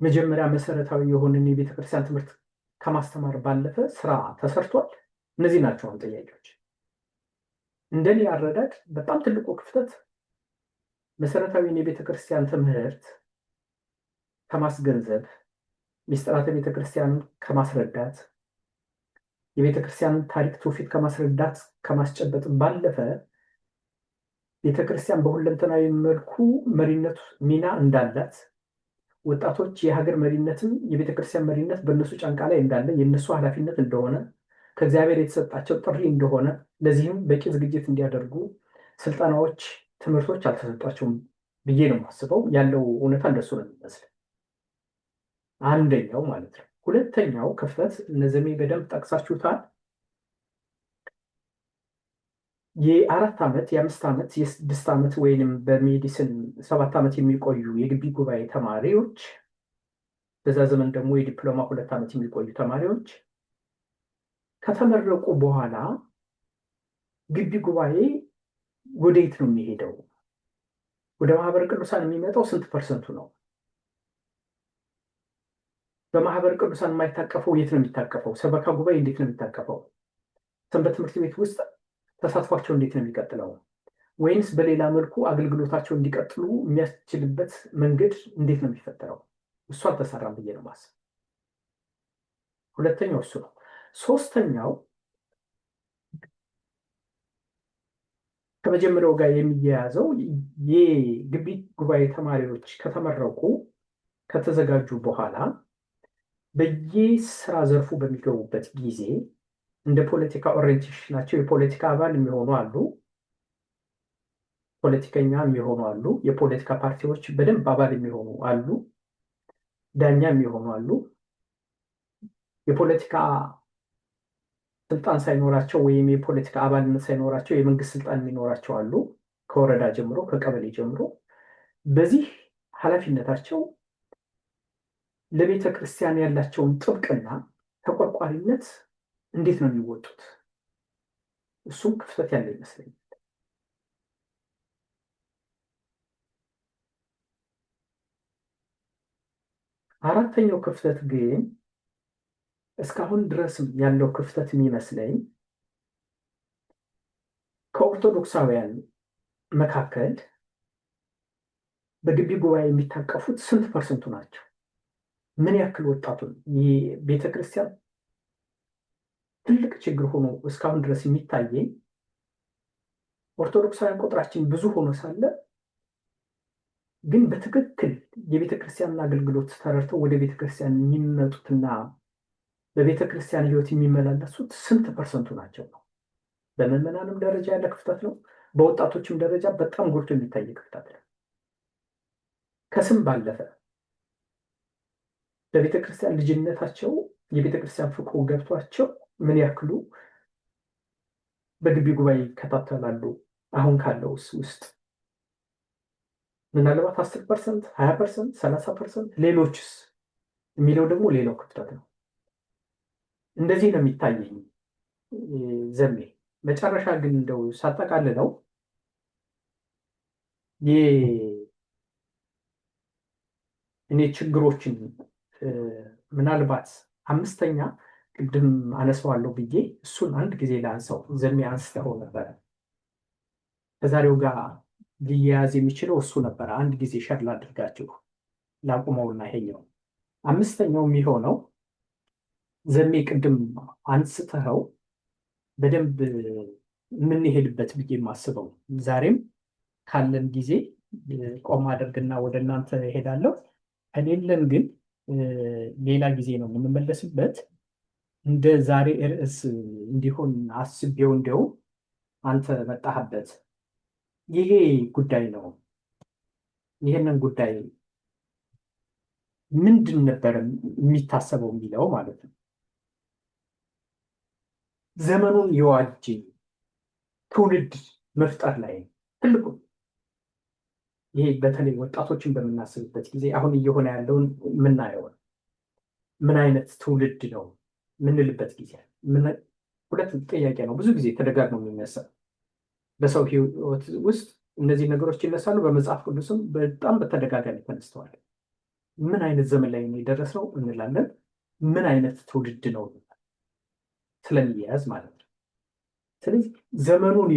መጀመሪያ መሰረታዊ የሆነን የቤተክርስቲያን ትምህርት ከማስተማር ባለፈ ስራ ተሰርቷል? እነዚህ ናቸው ጥያቄዎች። እንደኔ አረዳድ በጣም ትልቁ ክፍተት መሰረታዊን የቤተክርስቲያን ትምህርት ከማስገንዘብ፣ ሚስጥራተ ቤተክርስቲያን ከማስረዳት፣ የቤተክርስቲያንን ታሪክ ትውፊት ከማስረዳት ከማስጨበጥ ባለፈ ቤተክርስቲያን በሁለንተናዊ መልኩ መሪነት ሚና እንዳላት፣ ወጣቶች የሀገር መሪነትም የቤተክርስቲያን መሪነት በእነሱ ጫንቃ ላይ እንዳለ፣ የእነሱ ኃላፊነት እንደሆነ፣ ከእግዚአብሔር የተሰጣቸው ጥሪ እንደሆነ፣ ለዚህም በቂ ዝግጅት እንዲያደርጉ ስልጠናዎች፣ ትምህርቶች አልተሰጧቸውም ብዬ ነው የማስበው። ያለው እውነታ እንደሱ ነው የሚመስል። አንደኛው ማለት ነው። ሁለተኛው ክፍተት እነዘሜ በደንብ ጠቅሳችሁታል። የ4 ዓመት የ5 ዓመት የ6 ዓመት ወይንም በሜዲሲን 7 ዓመት የሚቆዩ የግቢ ጉባኤ ተማሪዎች፣ በዛ ዘመን ደግሞ የዲፕሎማ 2 ዓመት የሚቆዩ ተማሪዎች ከተመረቁ በኋላ ግቢ ጉባኤ ወዴት ነው የሚሄደው? ወደ ማህበረ ቅዱሳን የሚመጣው ስንት ፐርሰንቱ ነው? በማህበረ ቅዱሳን የማይታቀፈው የት ነው የሚታቀፈው? ሰበካ ጉባኤ እንዴት ነው የሚታቀፈው? ሰንበት ትምህርት ቤት ውስጥ ተሳትፏቸው እንዴት ነው የሚቀጥለው? ወይንስ በሌላ መልኩ አገልግሎታቸው እንዲቀጥሉ የሚያስችልበት መንገድ እንዴት ነው የሚፈጠረው? እሱ አልተሰራም ብዬ ነው ማስብ። ሁለተኛው እሱ ነው። ሶስተኛው ከመጀመሪያው ጋር የሚያያዘው የግቢ ጉባኤ ተማሪዎች ከተመረቁ ከተዘጋጁ በኋላ በየስራ ዘርፉ በሚገቡበት ጊዜ እንደ ፖለቲካ ኦሪየንቴሽናቸው የፖለቲካ አባል የሚሆኑ አሉ፣ ፖለቲከኛ የሚሆኑ አሉ፣ የፖለቲካ ፓርቲዎች በደንብ አባል የሚሆኑ አሉ፣ ዳኛ የሚሆኑ አሉ። የፖለቲካ ስልጣን ሳይኖራቸው ወይም የፖለቲካ አባልነት ሳይኖራቸው የመንግስት ስልጣን የሚኖራቸው አሉ፣ ከወረዳ ጀምሮ ከቀበሌ ጀምሮ። በዚህ ኃላፊነታቸው ለቤተ ክርስቲያን ያላቸውን ጥብቅና ተቆርቋሪነት እንዴት ነው የሚወጡት? እሱም ክፍተት ያለ ይመስለኛል። አራተኛው ክፍተት ግን እስካሁን ድረስም ያለው ክፍተት የሚመስለኝ ከኦርቶዶክሳውያን መካከል በግቢ ጉባኤ የሚታቀፉት ስንት ፐርሰንቱ ናቸው? ምን ያክል ወጣቱን? የቤተክርስቲያን ትልቅ ችግር ሆኖ እስካሁን ድረስ የሚታየኝ ኦርቶዶክሳውያን ቁጥራችን ብዙ ሆኖ ሳለ ግን በትክክል የቤተክርስቲያንን አገልግሎት ተረድተው ወደ ቤተክርስቲያን የሚመጡትና በቤተክርስቲያን ሕይወት የሚመላለሱት ስንት ፐርሰንቱ ናቸው ነው። በምዕመናንም ደረጃ ያለ ክፍተት ነው። በወጣቶችም ደረጃ በጣም ጎልቶ የሚታይ ክፍተት ነው። ከስም ባለፈ በቤተክርስቲያን ልጅነታቸው የቤተክርስቲያን ፍቅሩ ገብቷቸው ምን ያክሉ በግቢ ጉባኤ ይከታተላሉ? አሁን ካለው ውስጥ ምናልባት 10%፣ 20%፣ 30%። ሌሎችስ የሚለው ደግሞ ሌላው ክፍተት ነው። እንደዚህ ነው የሚታየኝ ዘሜ። መጨረሻ ግን እንደው ሳጠቃልለው እኔ ችግሮችን ምናልባት አምስተኛ ቅድም አነሳዋለሁ ብዬ እሱን አንድ ጊዜ ላንሳው። ዘሜ አንስተው ነበረ ከዛሬው ጋር ሊያያዝ የሚችለው እሱ ነበረ። አንድ ጊዜ ሸር ላድርጋችሁ ላቁመውና ይሄኛው አምስተኛው የሚሆነው ዘሜ ቅድም አንስተኸው በደንብ የምንሄድበት ብዬ የማስበው ዛሬም ካለን ጊዜ ቆም አድርግና ወደ እናንተ እሄዳለሁ። ከሌለን ግን ሌላ ጊዜ ነው የምንመለስበት። እንደ ዛሬ ርዕስ እንዲሆን አስቤው እንደው አንተ መጣህበት ይሄ ጉዳይ ነው። ይህንን ጉዳይ ምንድን ነበር የሚታሰበው የሚለው ማለት ነው። ዘመኑን የዋጀ ትውልድ መፍጠር ላይ ትልቁ ይሄ በተለይ ወጣቶችን በምናስብበት ጊዜ አሁን እየሆነ ያለውን የምናየው ምን አይነት ትውልድ ነው የምንልበት ጊዜ ሁለት ጥያቄ ነው ብዙ ጊዜ ተደጋግሞ የሚነሳ በሰው ሕይወት ውስጥ እነዚህ ነገሮች ይነሳሉ። በመጽሐፍ ቅዱስም በጣም በተደጋጋሚ ተነስተዋል። ምን አይነት ዘመን ላይ ነው የደረስነው እንላለን። ምን አይነት ትውልድ ነው ስለሚያያዝ ማለት ነው። ስለዚህ ዘመኑን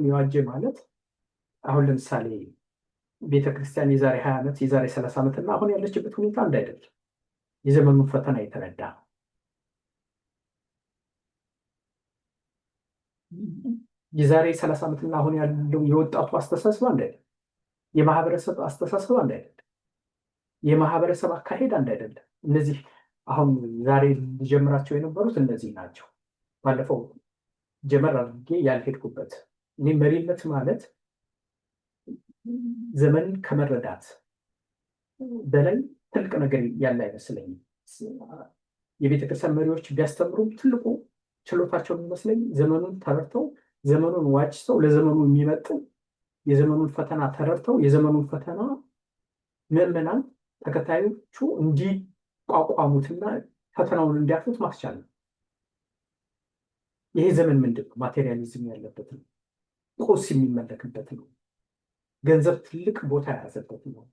የዋጀ ማለት አሁን ለምሳሌ ቤተክርስቲያን የዛሬ 20 ዓመት የዛሬ 30 ዓመት እና አሁን ያለችበት ሁኔታ እንዳይደል የዘመኑን ፈተና የተረዳ የዛሬ 30 ዓመትና አሁን ያለው የወጣቱ አስተሳሰብ አንድ አይደለም። የማህበረሰብ አስተሳሰብ አንድ አይደለም። የማህበረሰብ አካሄድ አንድ አይደለም። እነዚህ አሁን ዛሬ ሊጀምራቸው የነበሩት እነዚህ ናቸው። ባለፈው ጀመር አድርጌ ያልሄድኩበት እኔ መሪነት ማለት ዘመንን ከመረዳት በላይ ትልቅ ነገር ያለ አይመስለኝም። የቤተክርስቲያን መሪዎች ቢያስተምሩ ትልቁ ችሎታቸው የሚመስለኝ ዘመኑን ተረድተው ዘመኑን ዋጅተው ለዘመኑ የሚመጥን የዘመኑን ፈተና ተረድተው የዘመኑን ፈተና ምዕመናን ተከታዮቹ እንዲቋቋሙትና ፈተናውን እንዲያልፉት ማስቻል ነው። ይሄ ዘመን ምንድን ነው? ማቴሪያሊዝም ያለበት ነው። ቁስ የሚመለክበት ነው። ገንዘብ ትልቅ ቦታ የያዘበት ነው።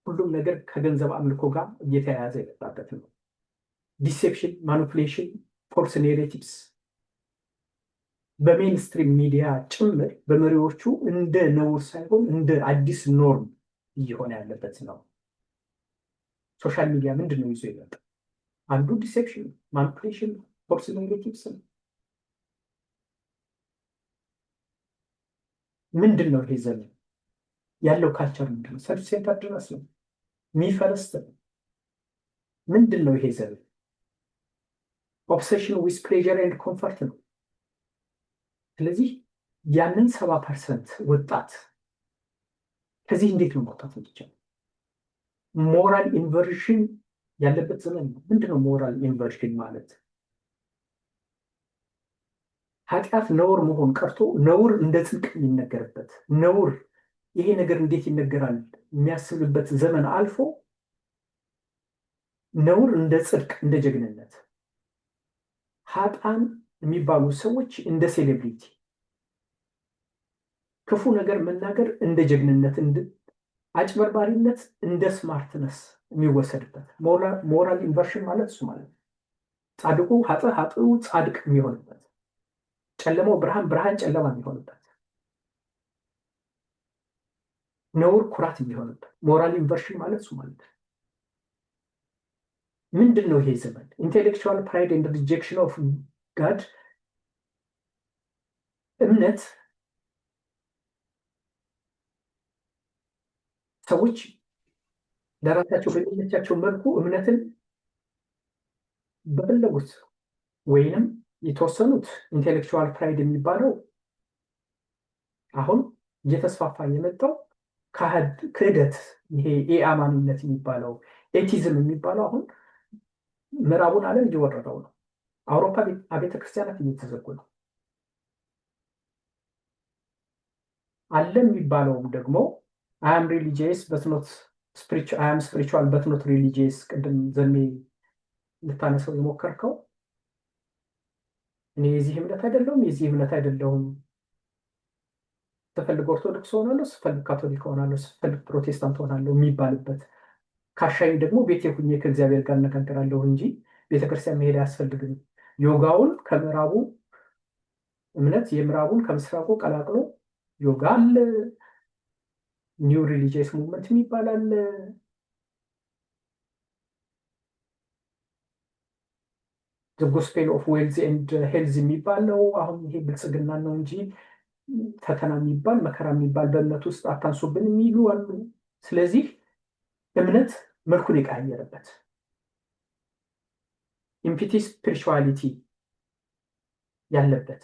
ሁሉም ነገር ከገንዘብ አምልኮ ጋር እየተያያዘ የመጣበት ነው። ዲሴፕሽን፣ ማኒፑሌሽን፣ ፎልስ ኔሬቲቭስ በሜንስትሪም ሚዲያ ጭምር በመሪዎቹ እንደ ነውር ሳይሆን እንደ አዲስ ኖርም እየሆነ ያለበት ነው። ሶሻል ሚዲያ ምንድን ነው ይዞ ይመጣ? አንዱ ዲሴፕሽን፣ ማኒፑሌሽን፣ ፎልስ ኔሬቲቭስ ነው። ምንድን ነው ይሄ ዘመን ያለው ካልቸር ምንድን ነው? ሰልፍ ሴንተር ድረስ ነው የሚፈረስት ነው። ምንድን ነው ይሄ ዘመን? ኦብሴሽን ዊዝ ፕሌዥር ኤንድ ኮምፈርት ነው። ስለዚህ ያንን 70% ወጣት ከዚህ እንዴት ነው መውጣት የሚቻለው? ሞራል ኢንቨርሽን ያለበት ዘመን ነው። ምንድነው ሞራል ኢንቨርሽን ማለት? ኃጢአት ነውር መሆን ቀርቶ ነውር እንደ ጽድቅ የሚነገርበት ነውር ይሄ ነገር እንዴት ይነገራል የሚያስብበት ዘመን አልፎ ነውር እንደ ጽድቅ እንደ ጀግንነት ኃጥአን የሚባሉ ሰዎች እንደ ሴሌብሪቲ ክፉ ነገር መናገር እንደ ጀግንነት አጭበርባሪነት እንደ ስማርትነስ የሚወሰድበት ሞራል ኢንቨርሽን ማለት እሱ ማለት ነው። ጻድቁ ኃጥኡ ጻድቅ የሚሆንበት፣ ጨለማው ብርሃን፣ ብርሃን ጨለማ የሚሆንበት፣ ነውር ኩራት የሚሆንበት ሞራል ኢንቨርሽን ማለት እሱ ማለት ነው። ምንድን ነው ይሄ ዘመን? ኢንቴሌክቹዋል ፕራይድ ኤንድ ሪጀክሽን ኦፍ ጋድ እምነት ሰዎች ለራሳቸው በሚመቻቸው መልኩ እምነትን በፈለጉት ወይንም የተወሰኑት ኢንቴሌክቹዋል ፕራይድ የሚባለው አሁን እየተስፋፋ የመጣው ክህደት፣ ይሄ የአማኒነት የሚባለው ኤቲዝም የሚባለው አሁን ምዕራቡን ዓለም እየወረረው ነው። አውሮፓ አብያተ ክርስቲያናት እየተዘጉ ነው። አለ የሚባለውም ደግሞ አም ሪሊጂየስ በት ኖት አም ስፒሪቹዋል በት ኖት ሪሊጂየስ ቅድም ዘሜ ልታነሰው የሞከርከው እኔ የዚህ እምነት አይደለሁም የዚህ እምነት አይደለሁም፣ ስፈልግ ኦርቶዶክስ ሆናለሁ፣ ስፈልግ ካቶሊክ ሆናለሁ፣ ስፈልግ ፕሮቴስታንት ሆናለሁ የሚባልበት ካሻኝ ደግሞ ቤቴ ሁኜ ከእግዚአብሔር ጋር እነጋገራለሁ እንጂ ቤተክርስቲያን መሄድ አያስፈልግም። ዮጋውን ከምዕራቡ እምነት የምዕራቡን ከምስራቁ ቀላቅሎ ዮጋ አለ፣ ኒው ሪሊጂየስ ሙቭመንት የሚባል አለ። ጎስፔል ኦፍ ዌልዝ ኤንድ ሄልዝ የሚባል ነው። አሁን ይሄ ብልጽግና ነው እንጂ ፈተና የሚባል መከራ የሚባል በእምነት ውስጥ አታንሱብን የሚሉ አሉ። ስለዚህ እምነት መልኩን የቀያየረበት ኢምፒቲ ስፒሪቹዋሊቲ ያለበት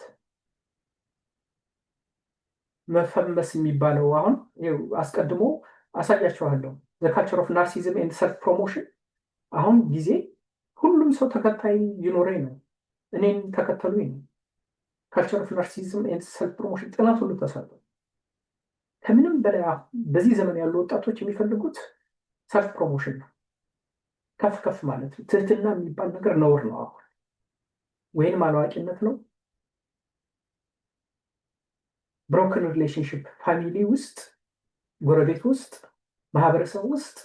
መፈመስ የሚባለው አሁን አስቀድሞ አሳያቸዋለሁ። ዘ ካልቸር ኦፍ ናርሲዝም ኤንድ ሰልፍ ፕሮሞሽን አሁን ጊዜ ሁሉም ሰው ተከታይ ይኖረኝ ነው፣ እኔን ተከተሉኝ ነው። ካልቸር ኦፍ ናርሲዝም ኤንድ ሰልፍ ፕሮሞሽን ጥናት ሁሉ ተሰርቶ ከምንም በላይ በዚህ ዘመን ያሉ ወጣቶች የሚፈልጉት ሰልፍ ፕሮሞሽን ነው። ከፍ ከፍ ማለት ነው። ትህትና የሚባል ነገር ነውር ነው አሁን፣ ወይንም አላዋቂነት ነው። ብሮክን ሪሌሽንሽፕ ፋሚሊ ውስጥ፣ ጎረቤት ውስጥ፣ ማህበረሰብ ውስጥ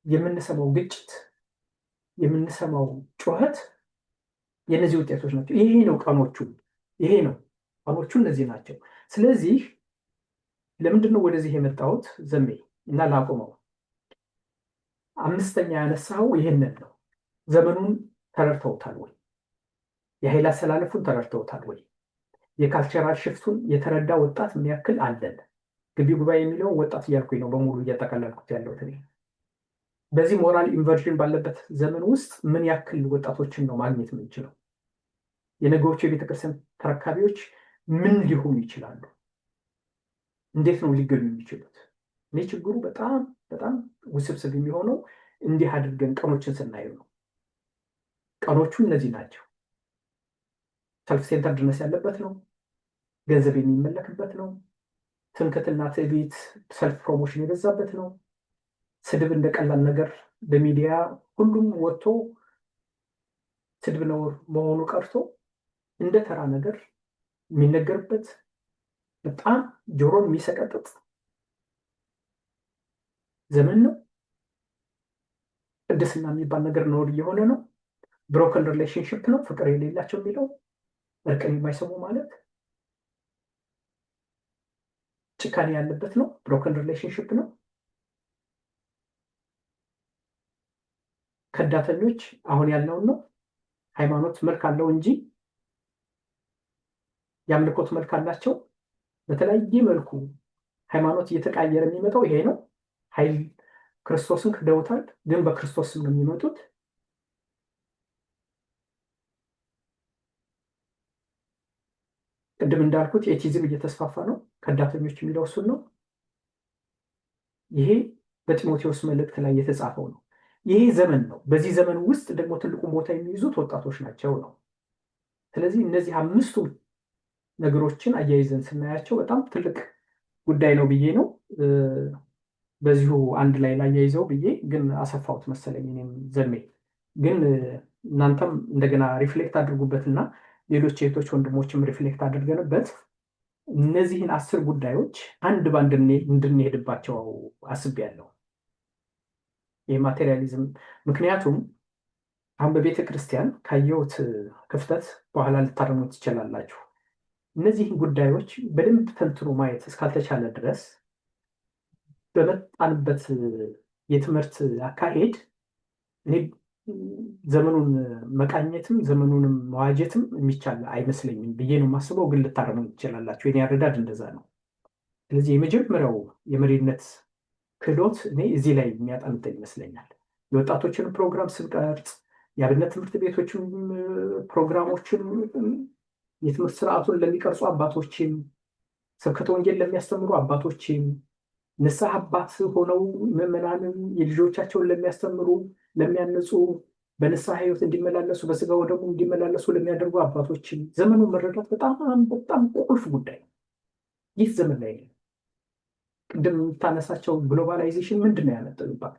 የምንሰማው ግጭት፣ የምንሰማው ጩኸት የነዚህ ውጤቶች ናቸው። ይሄ ነው ቀኖቹ፣ ይሄ ነው ቀኖቹ፣ እነዚህ ናቸው። ስለዚህ ለምንድን ነው ወደዚህ የመጣሁት ዘሜ እና ላቆመው? አምስተኛ ያነሳው ይህንን ነው። ዘመኑን ተረድተውታል ወይ? የኃይል አሰላለፉን ተረድተውታል ወይ? የካልቸራል ሽፍቱን የተረዳ ወጣት ምን ያክል አለን? ግቢ ጉባኤ የሚለውን ወጣት እያልኩኝ ነው በሙሉ እያጠቃለልኩት ያለሁት እኔ። በዚህ ሞራል ኢንቨርዥን ባለበት ዘመን ውስጥ ምን ያክል ወጣቶችን ነው ማግኘት የምንችለው? የነገዎቹ የቤተክርስቲያን ተረካቢዎች ምን ሊሆኑ ይችላሉ? እንዴት ነው ሊገኙ የሚችሉት? እኔ ችግሩ በጣም በጣም ውስብስብ የሚሆነው እንዲህ አድርገን ቀኖችን ስናየው ነው። ቀኖቹ እነዚህ ናቸው። ሰልፍ ሴንተርድነስ ያለበት ነው። ገንዘብ የሚመለክበት ነው። ትምክህትና ትዕቢት፣ ሰልፍ ፕሮሞሽን የበዛበት ነው። ስድብ እንደ ቀላል ነገር በሚዲያ ሁሉም ወጥቶ ስድብ ነው መሆኑ ቀርቶ እንደ ተራ ነገር የሚነገርበት በጣም ጆሮን የሚሰቀጥጥ ዘመን ነው። ቅድስና የሚባል ነገር ነውር እየሆነ ነው። ብሮከን ሪሌሽንሽፕ ነው፣ ፍቅር የሌላቸው የሚለው እርቅን የማይሰሙ ማለት ጭካኔ ያለበት ነው። ብሮከን ሪሌሽንሽፕ ነው። ከዳተኞች አሁን ያልነውን ነው። ሃይማኖት መልክ አለው እንጂ የአምልኮት መልክ አላቸው። በተለያየ መልኩ ሃይማኖት እየተቃየረ የሚመጣው ይሄ ነው። ኃይል ክርስቶስን ክደውታል፣ ግን በክርስቶስ ስም ነው የሚመጡት። ቅድም እንዳልኩት ኤቲዝም እየተስፋፋ ነው። ከዳተኞች የሚለው እሱን ነው። ይሄ በጢሞቴዎስ መልእክት ላይ የተጻፈው ነው። ይሄ ዘመን ነው። በዚህ ዘመን ውስጥ ደግሞ ትልቁ ቦታ የሚይዙት ወጣቶች ናቸው ነው። ስለዚህ እነዚህ አምስቱ ነገሮችን አያይዘን ስናያቸው በጣም ትልቅ ጉዳይ ነው ብዬ ነው በዚሁ አንድ ላይ ላያይዘው ብዬ ግን አሰፋሁት መሰለኝ። እኔም ዘሜ ግን እናንተም እንደገና ሪፍሌክት አድርጉበትና ሌሎች እህቶች ወንድሞችም ሪፍሌክት አድርገንበት እነዚህን 10 ጉዳዮች አንድ ባንድ እንድንሄድባቸው አስቤያለሁ። የማቴሪያሊዝም ምክንያቱም አሁን በቤተ ክርስቲያን ካየሁት ክፍተት በኋላ ልታረሙት ትችላላችሁ። እነዚህን ጉዳዮች በደንብ ተንትኖ ማየት እስካልተቻለ ድረስ በመጣንበት የትምህርት አካሄድ እኔ ዘመኑን መቃኘትም ዘመኑንም መዋጀትም የሚቻል አይመስለኝም ብዬ ነው የማስበው። ግን ልታረሙ ትችላላችሁ። የኔ አረዳድ እንደዛ ነው። ስለዚህ የመጀመሪያው የመሪነት ክህሎት እኔ እዚህ ላይ የሚያጠነጥን ይመስለኛል። የወጣቶችን ፕሮግራም ስንቀርጽ የአብነት ትምህርት ቤቶችን ፕሮግራሞችን የትምህርት ስርዓቱን ለሚቀርጹ አባቶችም ስብከተ ወንጌል ለሚያስተምሩ አባቶችም ንስሐ አባት ሆነው ምዕመናንን የልጆቻቸውን ለሚያስተምሩ ለሚያነጹ በንስሐ ሕይወት እንዲመላለሱ በስጋ ወደሙ እንዲመላለሱ ለሚያደርጉ አባቶችም ዘመኑን መረዳት በጣም በጣም ቁልፍ ጉዳይ ነው። ይህ ዘመን ላይ ቅድም የምታነሳቸው ግሎባላይዜሽን ምንድን ነው ያመጣው?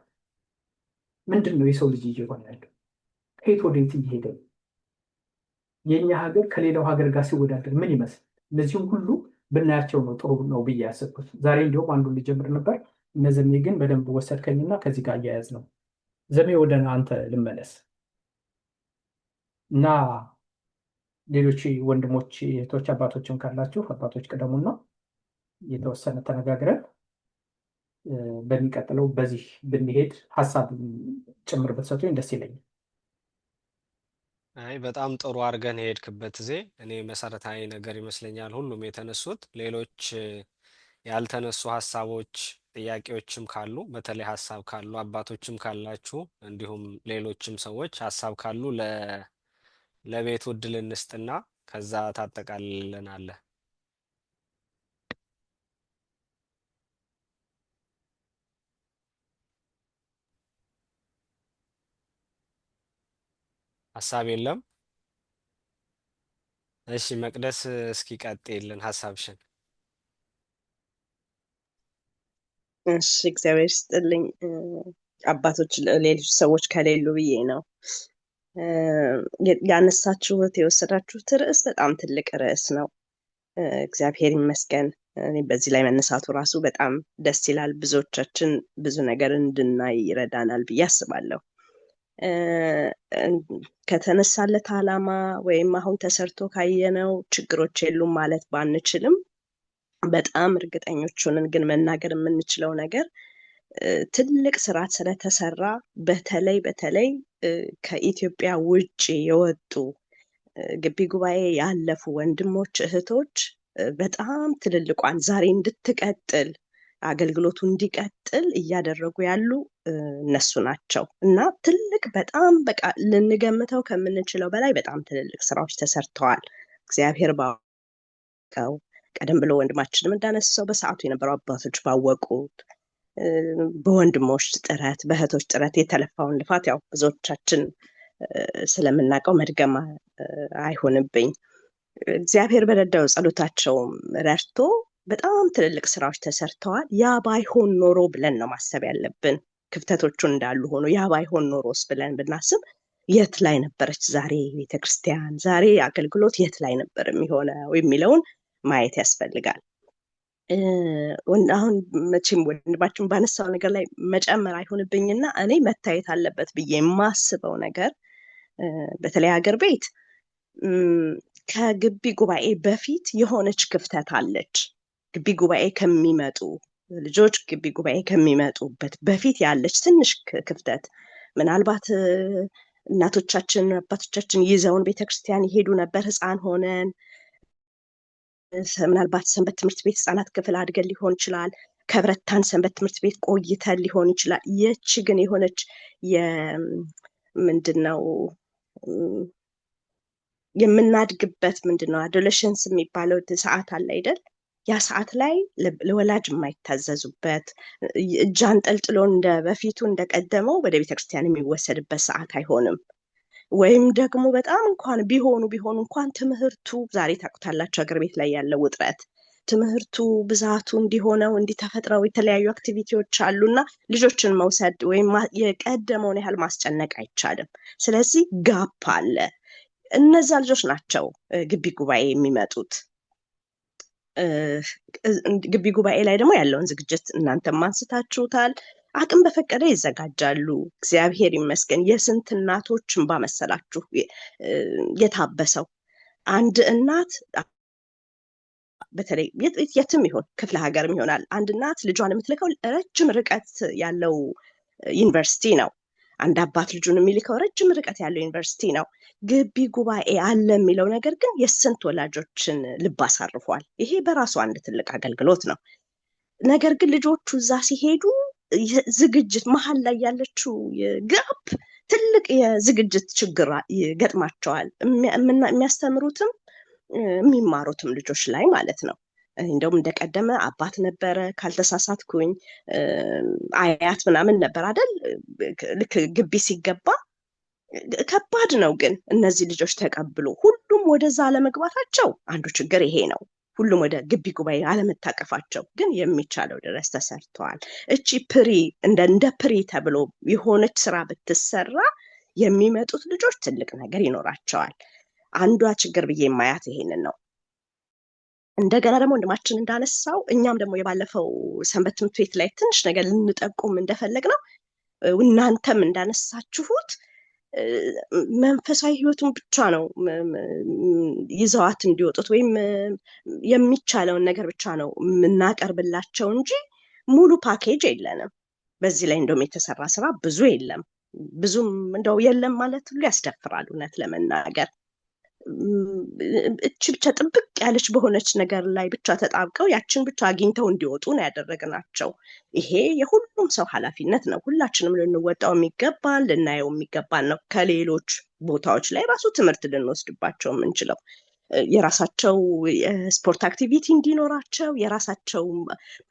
ምንድን ነው የሰው ልጅ እየሆነ ያለው? ከየት ወዴት እየሄደ ነው? የእኛ ሀገር ከሌላው ሀገር ጋር ሲወዳደር ምን ይመስል? እነዚህም ሁሉ ብናያቸው ነው ጥሩ ነው ብዬ ያሰብኩት። ዛሬ እንዲሁም አንዱን ልጀምር ነበር። እነ ዘሜ ግን በደንብ ወሰድከኝና ከዚህ ጋር እያያዝ ነው። ዘሜ ወደ አንተ ልመለስ እና ሌሎች ወንድሞች እህቶች አባቶችም ካላችሁ አባቶች ቀደሙና የተወሰነ ተነጋግረን በሚቀጥለው በዚህ ብንሄድ ሀሳብ ጭምር ብትሰጡኝ ደስ ይለኛል። አይ በጣም ጥሩ አድርገን የሄድክበት ጊዜ እኔ መሰረታዊ ነገር ይመስለኛል ሁሉም የተነሱት። ሌሎች ያልተነሱ ሀሳቦች ጥያቄዎችም ካሉ በተለይ ሀሳብ ካሉ አባቶችም ካላችሁ እንዲሁም ሌሎችም ሰዎች ሀሳብ ካሉ ለቤቱ እድል እንስጥና ከዛ ታጠቃልለናለህ። ሀሳብ የለም? እሺ መቅደስ እስኪ ቀጥይልን ሀሳብሽን። እሺ እግዚአብሔር ይስጥልኝ። አባቶች ሌሎች ሰዎች ከሌሉ ብዬ ነው። ያነሳችሁት የወሰዳችሁት ርዕስ በጣም ትልቅ ርዕስ ነው። እግዚአብሔር ይመስገን። እኔ በዚህ ላይ መነሳቱ ራሱ በጣም ደስ ይላል። ብዙዎቻችን ብዙ ነገር እንድናይ ይረዳናል ብዬ አስባለሁ። ከተነሳለት ዓላማ ወይም አሁን ተሰርቶ ካየነው ችግሮች የሉም ማለት ባንችልም በጣም እርግጠኞች ሆነን ግን መናገር የምንችለው ነገር ትልቅ ስራ ስለተሰራ በተለይ ከኢትዮጵያ ውጭ የወጡ ግቢ ጉባኤ ያለፉ ወንድሞች እህቶች በጣም ትልልቋን ዛሬ እንድትቀጥል አገልግሎቱ እንዲቀጥል እያደረጉ ያሉ እነሱ ናቸው እና ትልቅ በጣም በቃ ልንገምተው ከምንችለው በላይ በጣም ትልልቅ ስራዎች ተሰርተዋል። እግዚአብሔር ባወቀው ቀደም ብሎ ወንድማችንም እንዳነሳው በሰዓቱ የነበሩ አባቶች ባወቁት በወንድሞች ጥረት በእህቶች ጥረት የተለፋውን ልፋት ያው ብዙዎቻችን ስለምናውቀው መድገም አይሆንብኝ። እግዚአብሔር በረዳው ጸሎታቸውም ረድቶ በጣም ትልልቅ ስራዎች ተሰርተዋል። ያ ባይሆን ኖሮ ብለን ነው ማሰብ ያለብን። ክፍተቶቹ እንዳሉ ሆኖ ያ ባይሆን ኖሮስ ብለን ብናስብ የት ላይ ነበረች ዛሬ ቤተክርስቲያን፣ ዛሬ አገልግሎት የት ላይ ነበር የሚሆነው የሚለውን ማየት ያስፈልጋል። አሁን መቼም ወንድማችን ባነሳው ነገር ላይ መጨመር አይሆንብኝና እኔ መታየት አለበት ብዬ የማስበው ነገር በተለይ ሀገር ቤት ከግቢ ጉባኤ በፊት የሆነች ክፍተት አለች። ግቢ ጉባኤ ከሚመጡ ልጆች ግቢ ጉባኤ ከሚመጡበት በፊት ያለች ትንሽ ክፍተት ምናልባት እናቶቻችን አባቶቻችን ይዘውን ቤተክርስቲያን ይሄዱ ነበር ህፃን ሆነን ምናልባት ሰንበት ትምህርት ቤት ህፃናት ክፍል አድገን ሊሆን ይችላል። ከብረታን ሰንበት ትምህርት ቤት ቆይተን ሊሆን ይችላል። የቺ ግን የሆነች ምንድነው የምናድግበት ምንድነው አዶለሽንስ የሚባለው ሰዓት አለ አይደል? ያ ሰዓት ላይ ለወላጅ የማይታዘዙበት እጅ አንጠልጥሎ እንደ በፊቱ እንደቀደመው ወደ ቤተክርስቲያን የሚወሰድበት ሰዓት አይሆንም። ወይም ደግሞ በጣም እንኳን ቢሆኑ እንኳን ትምህርቱ ዛሬ ታውቁታላችሁ ሀገር ቤት ላይ ያለው ውጥረት ትምህርቱ ብዛቱ እንዲሆነው እንዲተፈጥረው የተለያዩ አክቲቪቲዎች አሉና ልጆችን መውሰድ ወይም የቀደመውን ያህል ማስጨነቅ አይቻልም። ስለዚህ ጋፕ አለ። እነዛ ልጆች ናቸው ግቢ ጉባኤ የሚመጡት። ግቢ ጉባኤ ላይ ደግሞ ያለውን ዝግጅት እናንተም አንስታችሁታል። አቅም በፈቀደ ይዘጋጃሉ። እግዚአብሔር ይመስገን። የስንት እናቶችን ባመሰላችሁ የታበሰው አንድ እናት በተለይ የትም ይሆን ክፍለ ሀገርም ይሆናል አንድ እናት ልጇን የምትልከው ረጅም ርቀት ያለው ዩኒቨርሲቲ ነው። አንድ አባት ልጁን የሚልከው ረጅም ርቀት ያለው ዩኒቨርሲቲ ነው። ግቢ ጉባኤ አለ የሚለው ነገር ግን የስንት ወላጆችን ልብ አሳርፏል። ይሄ በራሱ አንድ ትልቅ አገልግሎት ነው። ነገር ግን ልጆቹ እዛ ሲሄዱ ዝግጅት መሀል ላይ ያለችው ጋፕ ትልቅ የዝግጅት ችግር ይገጥማቸዋል። የሚያስተምሩትም የሚማሩትም ልጆች ላይ ማለት ነው። እንደውም እንደቀደመ አባት ነበረ ካልተሳሳትኩኝ አያት ምናምን ነበር አይደል? ልክ ግቢ ሲገባ ከባድ ነው። ግን እነዚህ ልጆች ተቀብሎ ሁሉም ወደዛ ለመግባታቸው አንዱ ችግር ይሄ ነው። ሁሉም ወደ ግቢ ጉባኤ አለመታቀፋቸው ግን የሚቻለው ድረስ ተሰርተዋል። እቺ እንደ ፕሪ ተብሎ የሆነች ስራ ብትሰራ የሚመጡት ልጆች ትልቅ ነገር ይኖራቸዋል። አንዷ ችግር ብዬ የማያት ይሄንን ነው። እንደገና ደግሞ ወንድማችን እንዳነሳው እኛም ደግሞ የባለፈው ሰንበት ትምህርት ቤት ላይ ትንሽ ነገር ልንጠቁም እንደፈለግ ነው እናንተም እንዳነሳችሁት መንፈሳዊ ህይወቱን ብቻ ነው ይዘዋት እንዲወጡት ወይም የሚቻለውን ነገር ብቻ ነው የምናቀርብላቸው እንጂ ሙሉ ፓኬጅ የለንም። በዚህ ላይ እንደውም የተሰራ ስራ ብዙ የለም። ብዙም እንደው የለም ማለት ሁሉ ያስደፍራል እውነት ለመናገር። እቺ ብቻ ጥብቅ ያለች በሆነች ነገር ላይ ብቻ ተጣብቀው ያችን ብቻ አግኝተው እንዲወጡ ነው ያደረግናቸው። ይሄ የሁሉም ሰው ኃላፊነት ነው። ሁላችንም ልንወጣው የሚገባን ልናየው የሚገባን ነው። ከሌሎች ቦታዎች ላይ ራሱ ትምህርት ልንወስድባቸው የምንችለው የራሳቸው የስፖርት አክቲቪቲ እንዲኖራቸው የራሳቸው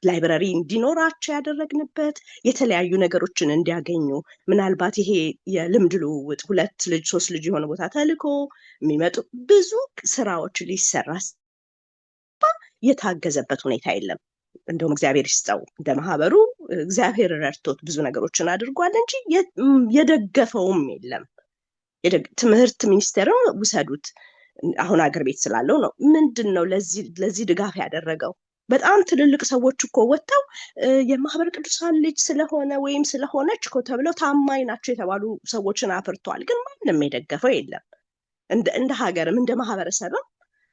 ላይብረሪ እንዲኖራቸው ያደረግንበት የተለያዩ ነገሮችን እንዲያገኙ ምናልባት ይሄ የልምድ ልውውጥ 2 ልጅ 3 ልጅ የሆነ ቦታ ተልኮ የሚመጡ ብዙ ስራዎች ሊሰራ የታገዘበት ሁኔታ የለም። እንደውም እግዚአብሔር ይስጠው እንደ ማህበሩ እግዚአብሔር ረድቶት ብዙ ነገሮችን አድርጓል እንጂ የደገፈውም የለም። ትምህርት ሚኒስቴርን ውሰዱት አሁን አገር ቤት ስላለው ነው። ምንድን ነው ለዚህ ድጋፍ ያደረገው? በጣም ትልልቅ ሰዎች እኮ ወጥተው የማህበረ ቅዱሳን ልጅ ስለሆነ ወይም ስለሆነች እኮ ተብለው ታማኝ ናቸው የተባሉ ሰዎችን አፍርቷል። ግን ማንም የደገፈው የለም። እንደ ሀገርም እንደ ማህበረሰብም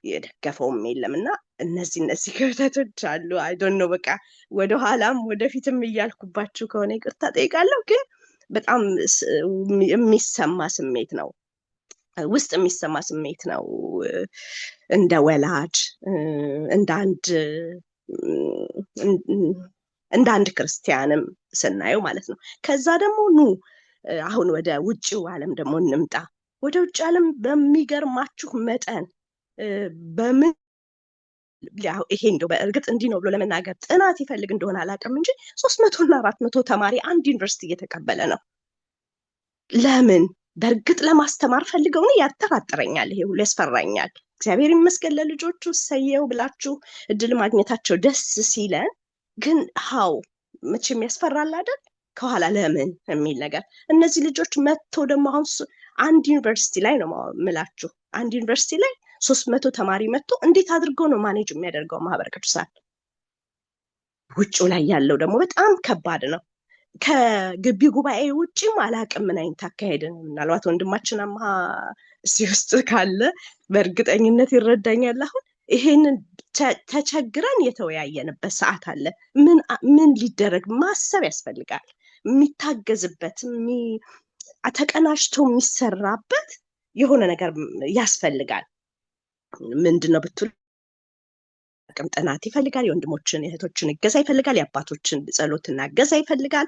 የደገፈውም የለም እና እነዚህ ክፍተቶች አሉ። አይ ዶንት ኖ በቃ ወደኋላም ወደፊትም እያልኩባችሁ ከሆነ ይቅርታ ጠይቃለሁ። ግን በጣም የሚሰማ ስሜት ነው ውስጥ የሚሰማ ስሜት ነው። እንደ ወላጅ እንደ አንድ ክርስቲያንም ስናየው ማለት ነው። ከዛ ደግሞ አሁን ወደ ውጭው ዓለም ደግሞ እንምጣ። ወደ ውጭ ዓለም በሚገርማችሁ መጠን በምን ይሄ እንደው በእርግጥ እንዲህ ነው ብሎ ለመናገር ጥናት ይፈልግ እንደሆነ አላውቅም እንጂ 300 እና 400 ተማሪ አንድ ዩኒቨርሲቲ እየተቀበለ ነው። ለምን? በእርግጥ ለማስተማር ፈልገው ነው? ያጠራጥረኛል። ይሄ ሁሉ ያስፈራኛል። እግዚአብሔር ይመስገን ለልጆቹ ሰየው ብላችሁ እድል ማግኘታቸው ደስ ሲለን፣ ግን ሀው መቼም ያስፈራል አይደል? ከኋላ ለምን የሚል ነገር። እነዚህ ልጆች መጥተው ደግሞ አሁን አንድ ዩኒቨርሲቲ ላይ ነው ምላችሁ፣ አንድ ዩኒቨርሲቲ ላይ 300 ተማሪ መጥቶ እንዴት አድርገው ነው ማኔጅ የሚያደርገው ማህበረ ቅዱሳን? ውጭው ላይ ያለው ደግሞ በጣም ከባድ ነው። ከግቢ ጉባኤ ውጭም አላቅም ምን አይነት አካሄድ ነው። ምናልባት ወንድማችን አምሃ እዚህ ውስጥ ካለ በእርግጠኝነት ይረዳኛል። አሁን ይሄንን ተቸግረን የተወያየንበት ሰዓት አለ። ምን ሊደረግ ማሰብ ያስፈልጋል። የሚታገዝበት ተቀናጅቶ የሚሰራበት የሆነ ነገር ያስፈልጋል። ምንድነው ብትሉ ጥናት ይፈልጋል። የወንድሞችን የእህቶችን እገዛ ይፈልጋል። የአባቶችን ጸሎትና እገዛ ይፈልጋል።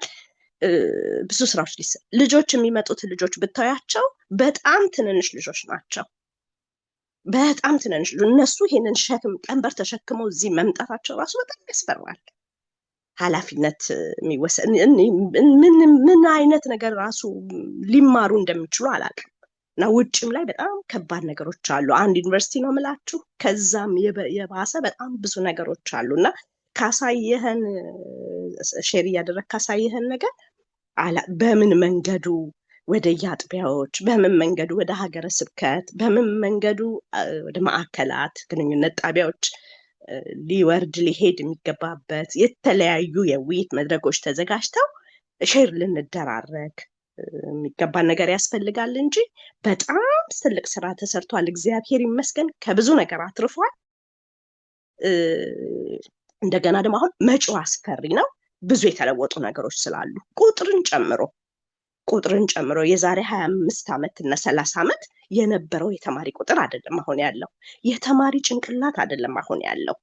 ብዙ ስራዎች ልጆች የሚመጡት ልጆች ብታያቸው በጣም ትንንሽ ልጆች ናቸው። በጣም ትንንሽ እነሱ ይሄንን ሸክም ቀንበር ተሸክመው እዚህ መምጣታቸው ራሱ በጣም ያስፈራል። ኃላፊነት የሚወሰድ ምን አይነት ነገር ራሱ ሊማሩ እንደሚችሉ አላውቅም። እና ውጭም ላይ በጣም ከባድ ነገሮች አሉ። አንድ ዩኒቨርሲቲ ነው የምላችሁ፣ ከዛም የባሰ በጣም ብዙ ነገሮች አሉ። እና ካሳየህን ሼር እያደረግ ካሳየህን ነገር በምን መንገዱ ወደ የአጥቢያዎች፣ በምን መንገዱ ወደ ሀገረ ስብከት፣ በምን መንገዱ ወደ ማዕከላት ግንኙነት ጣቢያዎች ሊወርድ ሊሄድ የሚገባበት የተለያዩ የውይይት መድረኮች ተዘጋጅተው ሼር ልንደራረግ የሚገባን ነገር ያስፈልጋል እንጂ በጣም ትልቅ ስራ ተሰርቷል። እግዚአብሔር ይመስገን ከብዙ ነገር አትርፏል። እንደገና ደግሞ አሁን መጪው አስፈሪ ነው። ብዙ የተለወጡ ነገሮች ስላሉ ቁጥርን ጨምሮ የዛሬ 25 ዓመት እና 30 ዓመት የነበረው የተማሪ ቁጥር አይደለም አሁን ያለው። የተማሪ ጭንቅላት አይደለም አሁን ያለው።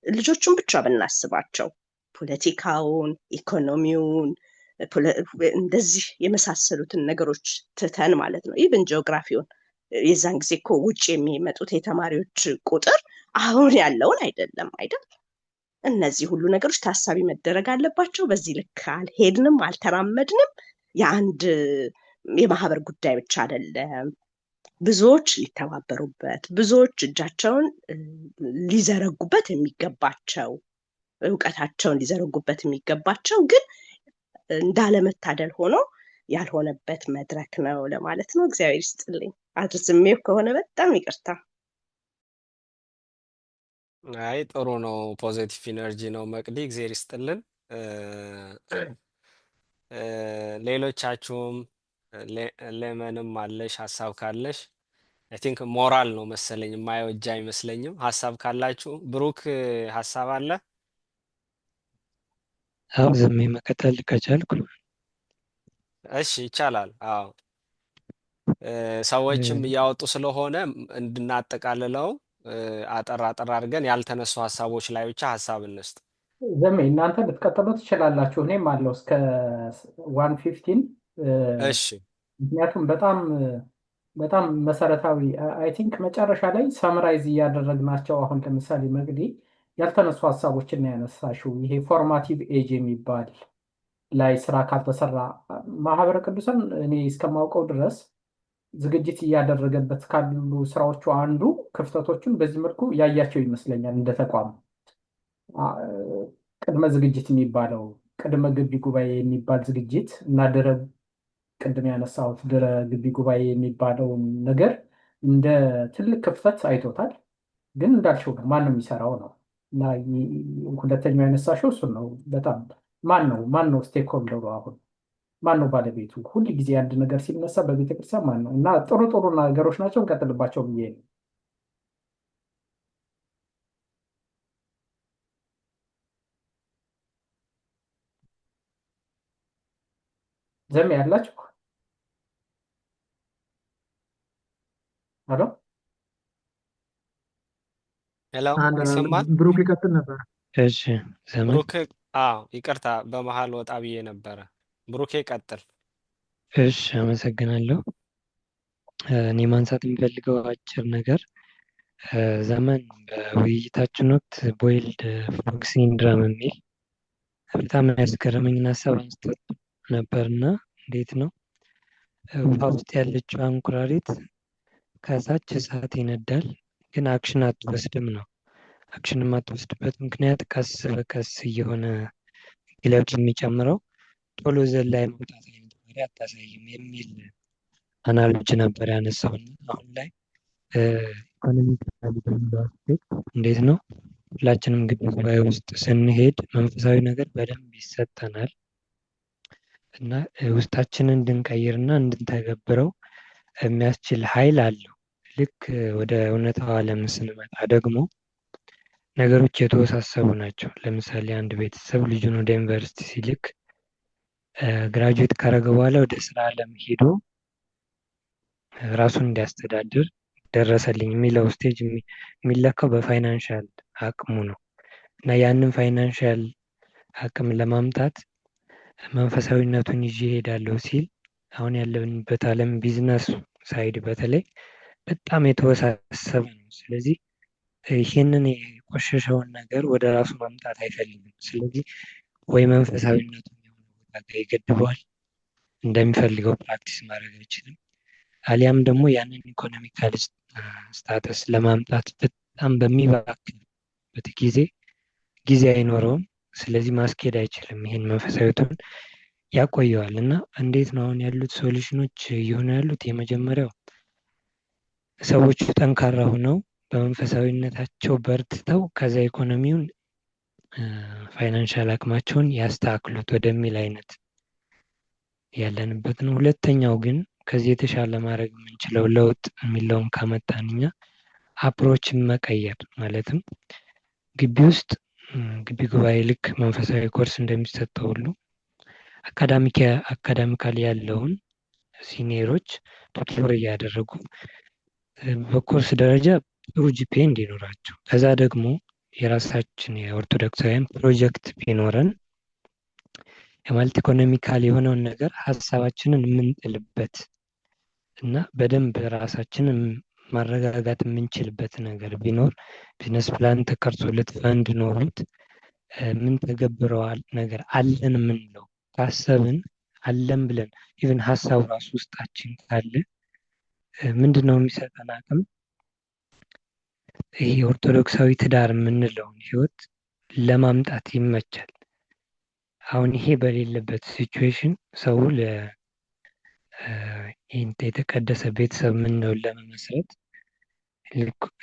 ልጆቹን ብቻ ብናስባቸው ፖለቲካውን፣ ኢኮኖሚውን እንደዚህ የመሳሰሉትን ነገሮች ትተን ማለት ነው። ኢቭን ጂኦግራፊውን የዛን ጊዜ እኮ ውጭ የሚመጡት የተማሪዎች ቁጥር አሁን ያለውን አይደለም አይደል? እነዚህ ሁሉ ነገሮች ታሳቢ መደረግ አለባቸው። በዚህ ልክ አልሄድንም፣ አልተራመድንም። የአንድ የማህበር ጉዳይ ብቻ አይደለም። ብዙዎች ሊተባበሩበት፣ ብዙዎች እጃቸውን ሊዘረጉበት የሚገባቸው፣ እውቀታቸውን ሊዘረጉበት የሚገባቸው ግን እንዳለመታደል ሆኖ ያልሆነበት መድረክ ነው ለማለት ነው። እግዚአብሔር ይስጥልኝ። አርዝሜው ከሆነ በጣም ይቅርታ። አይ ጥሩ ነው። ፖዚቲቭ ኢነርጂ ነው መቅዲ፣ እግዜር ይስጥልን። ሌሎቻችሁም ሌመንም አለሽ ሀሳብ ካለሽ አይ ቲንክ ሞራል ነው መሰለኝ የማየው እጅ አይመስለኝም። ሀሳብ ካላችሁ ብሩክ ሀሳብ አለ? አዎ ዝሜ መቀጠል ከቻልኩ እሺ ይቻላል። አዎ ሰዎችም እያወጡ ስለሆነ እንድናጠቃልለው አጠር አጠር አድርገን ያልተነሱ ሀሳቦች ላይ ብቻ ሀሳብ እንስጥ። ዘሜ እናንተ ልትቀጥሉ ትችላላችሁ። እኔም አለው እስከ 115 እሺ ምክንያቱም በጣም መሰረታዊ አይ ቲንክ መጨረሻ ላይ ሰምራይዝ እያደረግናቸው አሁን ለምሳሌ መግዲ ያልተነሱ ሀሳቦችን ያነሳሽው ይሄ ፎርማቲቭ ኤጅ የሚባል ላይ ስራ ካልተሰራ ማህበረ ቅዱሳን እኔ እስከማውቀው ድረስ ዝግጅት እያደረገበት ካሉ ስራዎቹ አንዱ ክፍተቶቹን በዚህ መልኩ ያያቸው ይመስለኛል። እንደ ተቋም ቅድመ ዝግጅት የሚባለው ቅድመ ግቢ ጉባኤ የሚባል ዝግጅት እና ድረ ቅድም ያነሳሁት ድረ ግቢ ጉባኤ የሚባለውን ነገር እንደ ትልቅ ክፍተት አይቶታል። ግን እንዳልሽው ነው፣ ማን ነው የሚሰራው ነው። እና ሁለተኛው ያነሳሽው እሱን ነው። በጣም ማን ነው ስቴክሆልደሩ? አሁን ማን ነው ባለቤቱ? ሁል ጊዜ አንድ ነገር ሲነሳ በቤተክርስቲያን ማን ነው? እና ጥሩ ጥሩ ነገሮች ናቸው፣ እንቀጥልባቸው ብዬ ነው። ዘሜ ያላችሁ አሎ ሄሎ ይሰማል? ብሩክ ሊቀጥል ነበር። እሺ ዘመን ብሩክ ይቅርታ በመሀል ወጣ ብዬ ነበረ። ብሩኬ ቀጥል። እሺ አመሰግናለሁ። እኔ ማንሳት የሚፈልገው አጭር ነገር ዘመን በውይይታችን ወቅት ቦይልድ ፍሮግ ሲንድረም የሚል በጣም ያስገረመኝን ሀሳብ አንስቶት ነበርና እንዴት ነው ውሃ ውስጥ ያለችው እንቁራሪት ከዛች እሳት ይነዳል፣ ግን አክሽን አትወስድም ነው። አክሽን የማትወስድበት ምክንያት ቀስ በቀስ እየሆነ ግለቱ የሚጨምረው ቶሎ ዘላይ መውጣት አይነት ባህሪ አታሳይም የሚል አናሎጂ ነበር ያነሳውና አሁን ላይ ኢኮኖሚካሊ በሚለው አስፔክት እንዴት ነው ሁላችንም ግቢ ጉባኤ ውስጥ ስንሄድ መንፈሳዊ ነገር በደንብ ይሰጠናል እና ውስጣችንን እንድንቀይርና እንድንተገብረው የሚያስችል ኃይል አለው። ልክ ወደ እውነታው ዓለም ስንመጣ ደግሞ ነገሮች የተወሳሰቡ ናቸው። ለምሳሌ አንድ ቤተሰብ ልጁን ወደ ዩኒቨርሲቲ ሲልክ ግራጁዌት ካረገ በኋላ ወደ ስራ ዓለም ሄዶ ራሱን እንዲያስተዳድር ደረሰልኝ የሚለው ስቴጅ የሚለካው በፋይናንሻል አቅሙ ነው እና ያንን ፋይናንሻል አቅም ለማምጣት መንፈሳዊነቱን ይዤ እሄዳለሁ ሲል አሁን ያለንበት ዓለም ቢዝነስ ሳይድ በተለይ በጣም የተወሳሰበ ነው። ስለዚህ ይህንን የቆሸሸውን ነገር ወደ ራሱ ማምጣት አይፈልግም። ስለዚህ ወይ መንፈሳዊነቱን የሆነ ቦታ ጋር ይገድበዋል፣ እንደሚፈልገው ፕራክቲስ ማድረግ አይችልም። አሊያም ደግሞ ያንን ኢኮኖሚካል ስታተስ ለማምጣት በጣም በሚባክንበት ጊዜ አይኖረውም። ስለዚህ ማስኬድ አይችልም። ይህን መንፈሳዊቱን ያቆየዋል እና እንዴት ነው አሁን ያሉት ሶሉሽኖች እየሆኑ ያሉት? የመጀመሪያው ሰዎቹ ጠንካራ ሆነው በመንፈሳዊነታቸው በርትተው ከዛ ኢኮኖሚውን ፋይናንሻል አቅማቸውን ያስተካክሉት ወደሚል አይነት ያለንበት ነው። ሁለተኛው ግን ከዚህ የተሻለ ማድረግ የምንችለው ለውጥ የሚለውን ካመጣን እኛ አፕሮችን መቀየር ማለትም ግቢ ውስጥ ግቢ ጉባኤ ልክ መንፈሳዊ ኮርስ እንደሚሰጠው ሁሉ አካዳሚካሊ ያለውን ሲኒየሮች ቱቶር እያደረጉ በኮርስ ደረጃ ጥሩ ጂፒኤ እንዲኖራቸው ከዛ ደግሞ የራሳችን የኦርቶዶክሳውያን ፕሮጀክት ቢኖረን የማለት ኢኮኖሚካል የሆነውን ነገር ሀሳባችንን የምንጥልበት እና በደንብ ራሳችንን ማረጋጋት የምንችልበት ነገር ቢኖር ቢዝነስ ፕላን ተቀርጾለት ፈንድ ኖሮት ምን ተገብረዋል ነገር አለን የምንለው ካሰብን አለን ብለን ኢቭን ሀሳቡ ራሱ ውስጣችን ካለ ምንድን ነው የሚሰጠን አቅም? ይህ ኦርቶዶክሳዊ ትዳር የምንለውን ህይወት ለማምጣት ይመቻል። አሁን ይሄ በሌለበት ሲቹዌሽን ሰው ይህን የተቀደሰ ቤተሰብ የምንለውን ለመመስረት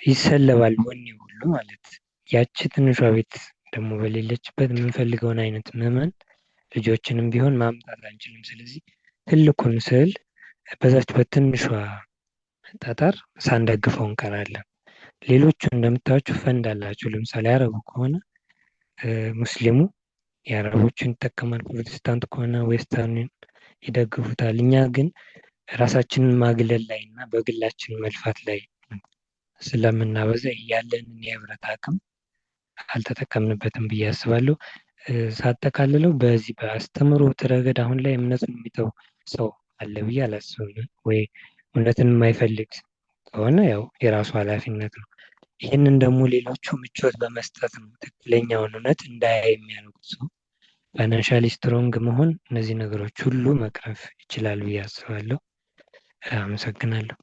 ይሰለባል፣ ወኔ ሁሉ ማለት። ያቺ ትንሿ ቤት ደግሞ በሌለችበት የምንፈልገውን አይነት ምዕመን ልጆችንም ቢሆን ማምጣት አንችልም። ስለዚህ ትልቁን ስዕል በዛች በትንሿ ጠጠር ሳንደግፈው እንቀራለን። ሌሎቹ እንደምታዩቸው ፈንድ አላቸው። ለምሳሌ አረቡ ከሆነ ሙስሊሙ የአረቦችን ይጠቀማል፣ ፕሮቴስታንት ከሆነ ዌስተርንን ይደግፉታል። እኛ ግን ራሳችንን ማግለል ላይ እና በግላችን መልፋት ላይ ስለምናበዛ ያለንን የህብረት አቅም አልተጠቀምንበትም ብዬ አስባለሁ። ሳጠቃልለው በዚህ በአስተምህሮት ረገድ አሁን ላይ እምነትን የሚተው ሰው አለ ብዬ አላስብም። ወይ እውነትን የማይፈልግ ከሆነ ያው የራሱ ኃላፊነት ነው። ይህንን ደግሞ ሌሎቹ ምቾት በመስጠት ነው ትክክለኛውን እውነት እንዳያይ የሚያደርጉት ሰው ፋይናንሻሊ ስትሮንግ መሆን እነዚህ ነገሮች ሁሉ መቅረፍ ይችላል ብዬ አስባለሁ። አመሰግናለሁ።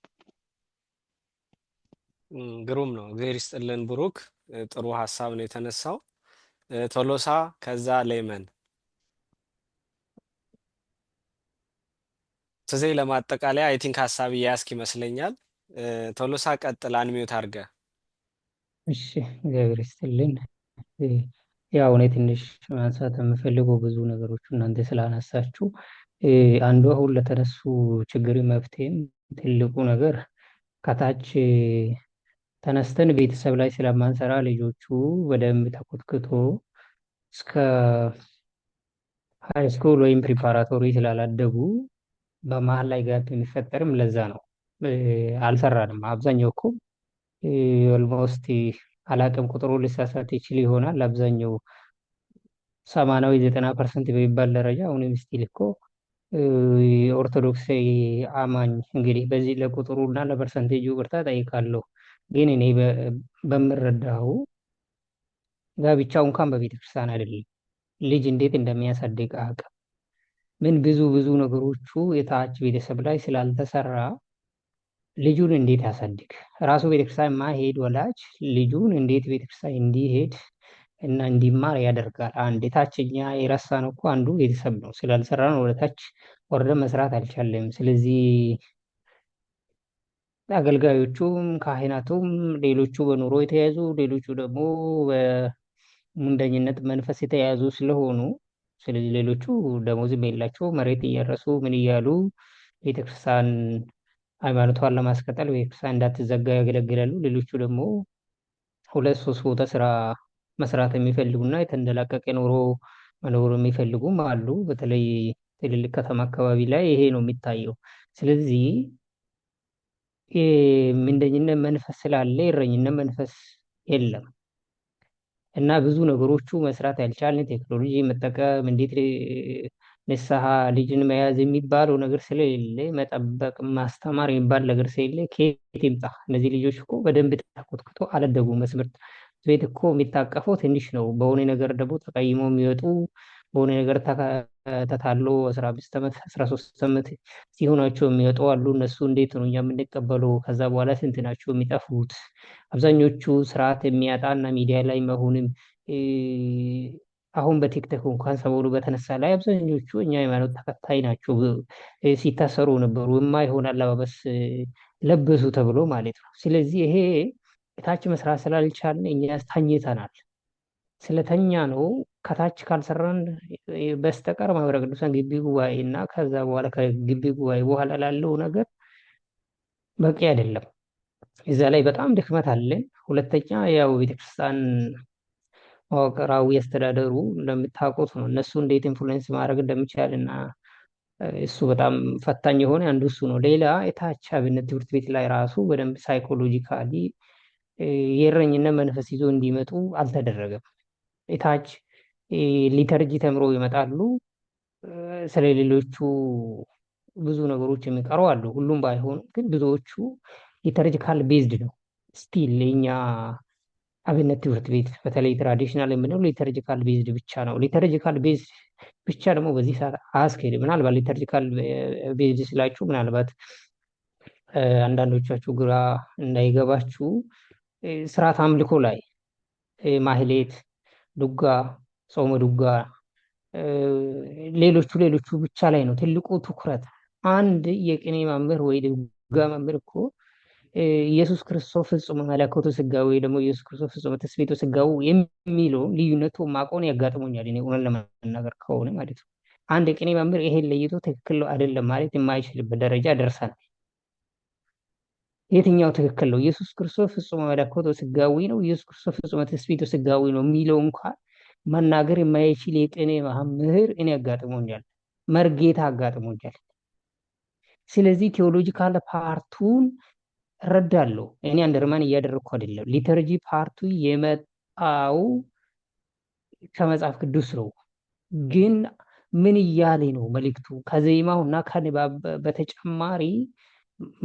ግሩም ነው። እግዚአብሔር ይስጥልን ብሩክ። ጥሩ ሀሳብ ነው የተነሳው። ቶሎሳ ከዛ ሌመን ትዜ ለማጠቃለያ አይ ቲንክ ሀሳብ እያያዝክ ይመስለኛል። ቶሎሳ ቀጥል፣ አንሚዩት አድርገህ። እሺ እግዚአብሔር ይስጥልን። ያው እኔ ትንሽ ማንሳት የምፈልገው ብዙ ነገሮች እናንተ ስላነሳችሁ አንዱ አሁን ለተነሱ ችግር መፍትሄም ትልቁ ነገር ከታች ተነስተን ቤተሰብ ላይ ስለማንሰራ ልጆቹ በደንብ ተኮትክቶ እስከ ሃይ ስኩል ወይም ፕሪፓራቶሪ ስላላደጉ በመሀል ላይ ጋፕ የሚፈጠርም ለዛ ነው። አልሰራንም። አብዛኛው እኮ ኦልሞስት አላቅም ቁጥሩ ሊሳሳት ይችል ይሆናል። አብዛኛው 80-90% በሚባል ደረጃ አሁንም ስቲል እኮ ኦርቶዶክስ አማኝ እንግዲህ በዚህ ለቁጥሩ እና ለፐርሰንቴጁ ቅርታ ጠይቃለሁ። ግን እኔ በምረዳው ጋብቻው እንኳን በቤተክርስቲያን አይደለም ልጅ እንዴት እንደሚያሳድግ አቅም ምን ብዙ ነገሮቹ የታች ቤተሰብ ላይ ስላልተሰራ ልጁን እንዴት ያሳድግ? ራሱ ቤተክርስቲያን ማሄድ ወላጅ ልጁን እንዴት ቤተክርስቲያን እንዲሄድ እና እንዲማር ያደርጋል። አንድ የታችኛ የረሳነው እኮ አንዱ ቤተሰብ ነው። ስላልሰራ ነው ወደታች ወርደን መስራት አልቻለም። ስለዚህ አገልጋዮቹም ካህናቱም ሌሎቹ በኑሮ የተያዙ ሌሎቹ ደግሞ በሙንደኝነት መንፈስ የተያዙ ስለሆኑ ስለዚህ ሌሎቹ ደሞዝም የላቸው መሬት እያረሱ ምን እያሉ ቤተክርስቲያን ሃይማኖቷን ለማስቀጠል ቤተክርስቲያን እንዳትዘጋ ያገለግላሉ። ሌሎቹ ደግሞ 2-3 ቦታ ስራ መስራት የሚፈልጉና የተንደላቀቀ ኑሮ መኖር የሚፈልጉም አሉ። በተለይ ትልልቅ ከተማ አካባቢ ላይ ይሄ ነው የሚታየው። ስለዚህ ምንደኝነት መንፈስ ስላለ የእረኝነት መንፈስ የለም እና ብዙ ነገሮቹ መስራት ያልቻልን ቴክኖሎጂ መጠቀም እንዴት ንስሐ ልጅን መያዝ የሚባለው ነገር ስለሌለ መጠበቅ ማስተማር የሚባል ነገር ስለሌለ ከየት ይምጣ? እነዚህ ልጆች እኮ በደንብ ተኮትኩቶ አላደጉም። በትምህርት ቤት እኮ የሚታቀፈው ትንሽ ነው። በሆነ ነገር ደግሞ ተቀይሞ የሚወጡ በሆነ ነገር ተታሎ 15 ዓመት 13 ዓመት ሲሆናቸው የሚወጡ አሉ። እነሱ እንዴት ነው እኛ የምንቀበለው? ከዛ በኋላ ስንት ናቸው የሚጠፉት? አብዛኞቹ ስርዓት የሚያጣና ሚዲያ ላይ መሆንም አሁን በቲክቶክ እንኳን ሰሞኑ በተነሳ ላይ አብዛኞቹ እኛ ሃይማኖት ተከታይ ናቸው ሲታሰሩ ነበሩ። የማይሆን አለባበስ ለበሱ ተብሎ ማለት ነው። ስለዚህ ይሄ ከታች መስራት ስላልቻልን እኛ ተኝተናል። ስለተኛ ነው ከታች ካልሰራን በስተቀር ማህበረ ቅዱሳን ግቢ ጉባኤ እና ከዛ በኋላ ከግቢ ጉባኤ በኋላ ላለው ነገር በቂ አይደለም። እዛ ላይ በጣም ድክመት አለን። ሁለተኛ ያው ቤተክርስቲያን መዋቅራዊ አስተዳደሩ እንደምታውቁት ነው። እነሱ እንዴት ኢንፍሉዌንስ ማድረግ እንደሚቻል እና እሱ በጣም ፈታኝ የሆነ አንዱ እሱ ነው። ሌላ የታች አብነት ትምህርት ቤት ላይ ራሱ በደንብ ሳይኮሎጂካሊ የእረኝነት መንፈስ ይዞ እንዲመጡ አልተደረገም። የታች ሊተርጂ ተምሮ ይመጣሉ። ስለሌሎቹ ብዙ ነገሮች የሚቀሩ አሉ። ሁሉም ባይሆኑ ግን ብዙዎቹ ሊተርጂካል ቤዝድ ነው። ስቲል የኛ አብነት ትምህርት ቤት በተለይ ትራዲሽናል የምንለው ሊተርጂካል ቤዝድ ብቻ ነው። ሊተርጂካል ቤዝድ ብቻ ደግሞ በዚህ ሰዓት አያስኬድም። ምናልባት ሊተርጂካል ቤዝድ ስላችሁ ምናልባት አንዳንዶቻችሁ ግራ እንዳይገባችሁ ስርዓት አምልኮ ላይ ማህሌት፣ ዱጋ፣ ጾመ ዱጋ፣ ሌሎቹ ብቻ ላይ ነው ትልቁ ትኩረት። አንድ የቅኔ መምህር ወይ ዱጋ መምህር እኮ ኢየሱስ ክርስቶስ ፍጹም መለኮቱ ስጋዊ ወይ ደግሞ ኢየሱስ ክርስቶስ ፍጹም ትስብእቱ ስጋዊ የሚለው ልዩነቱ ማቆን ያጋጥሞኛል እኔ እውነት ለመናገር ከሆነ ማለት ነው። አንድ የቅኔ መምህር ይሄን ለይቶ ትክክል አይደለም ማለት የማይችልበት ደረጃ ደርሰናል። የትኛው ትክክል ነው? ኢየሱስ ክርስቶስ ፍጹም መለኮቱ ስጋዊ ነው፣ ኢየሱስ ክርስቶስ ፍጹም ትስብእቱ ስጋዊ ነው የሚለው እንኳን መናገር የማይችል የቅኔ መምህር እኔ አጋጥሞኛል፣ መርጌታ አጋጥሞኛል። ስለዚህ ቴዎሎጂካል ፓርቱን እረዳለሁ። እኔ አንደርማን እያደረግኩ አይደለም። ሊተርጂ ፓርቱ የመጣው ከመጽሐፍ ቅዱስ ነው። ግን ምን እያለ ነው መልእክቱ? ከዜማው እና ከንባብ በተጨማሪ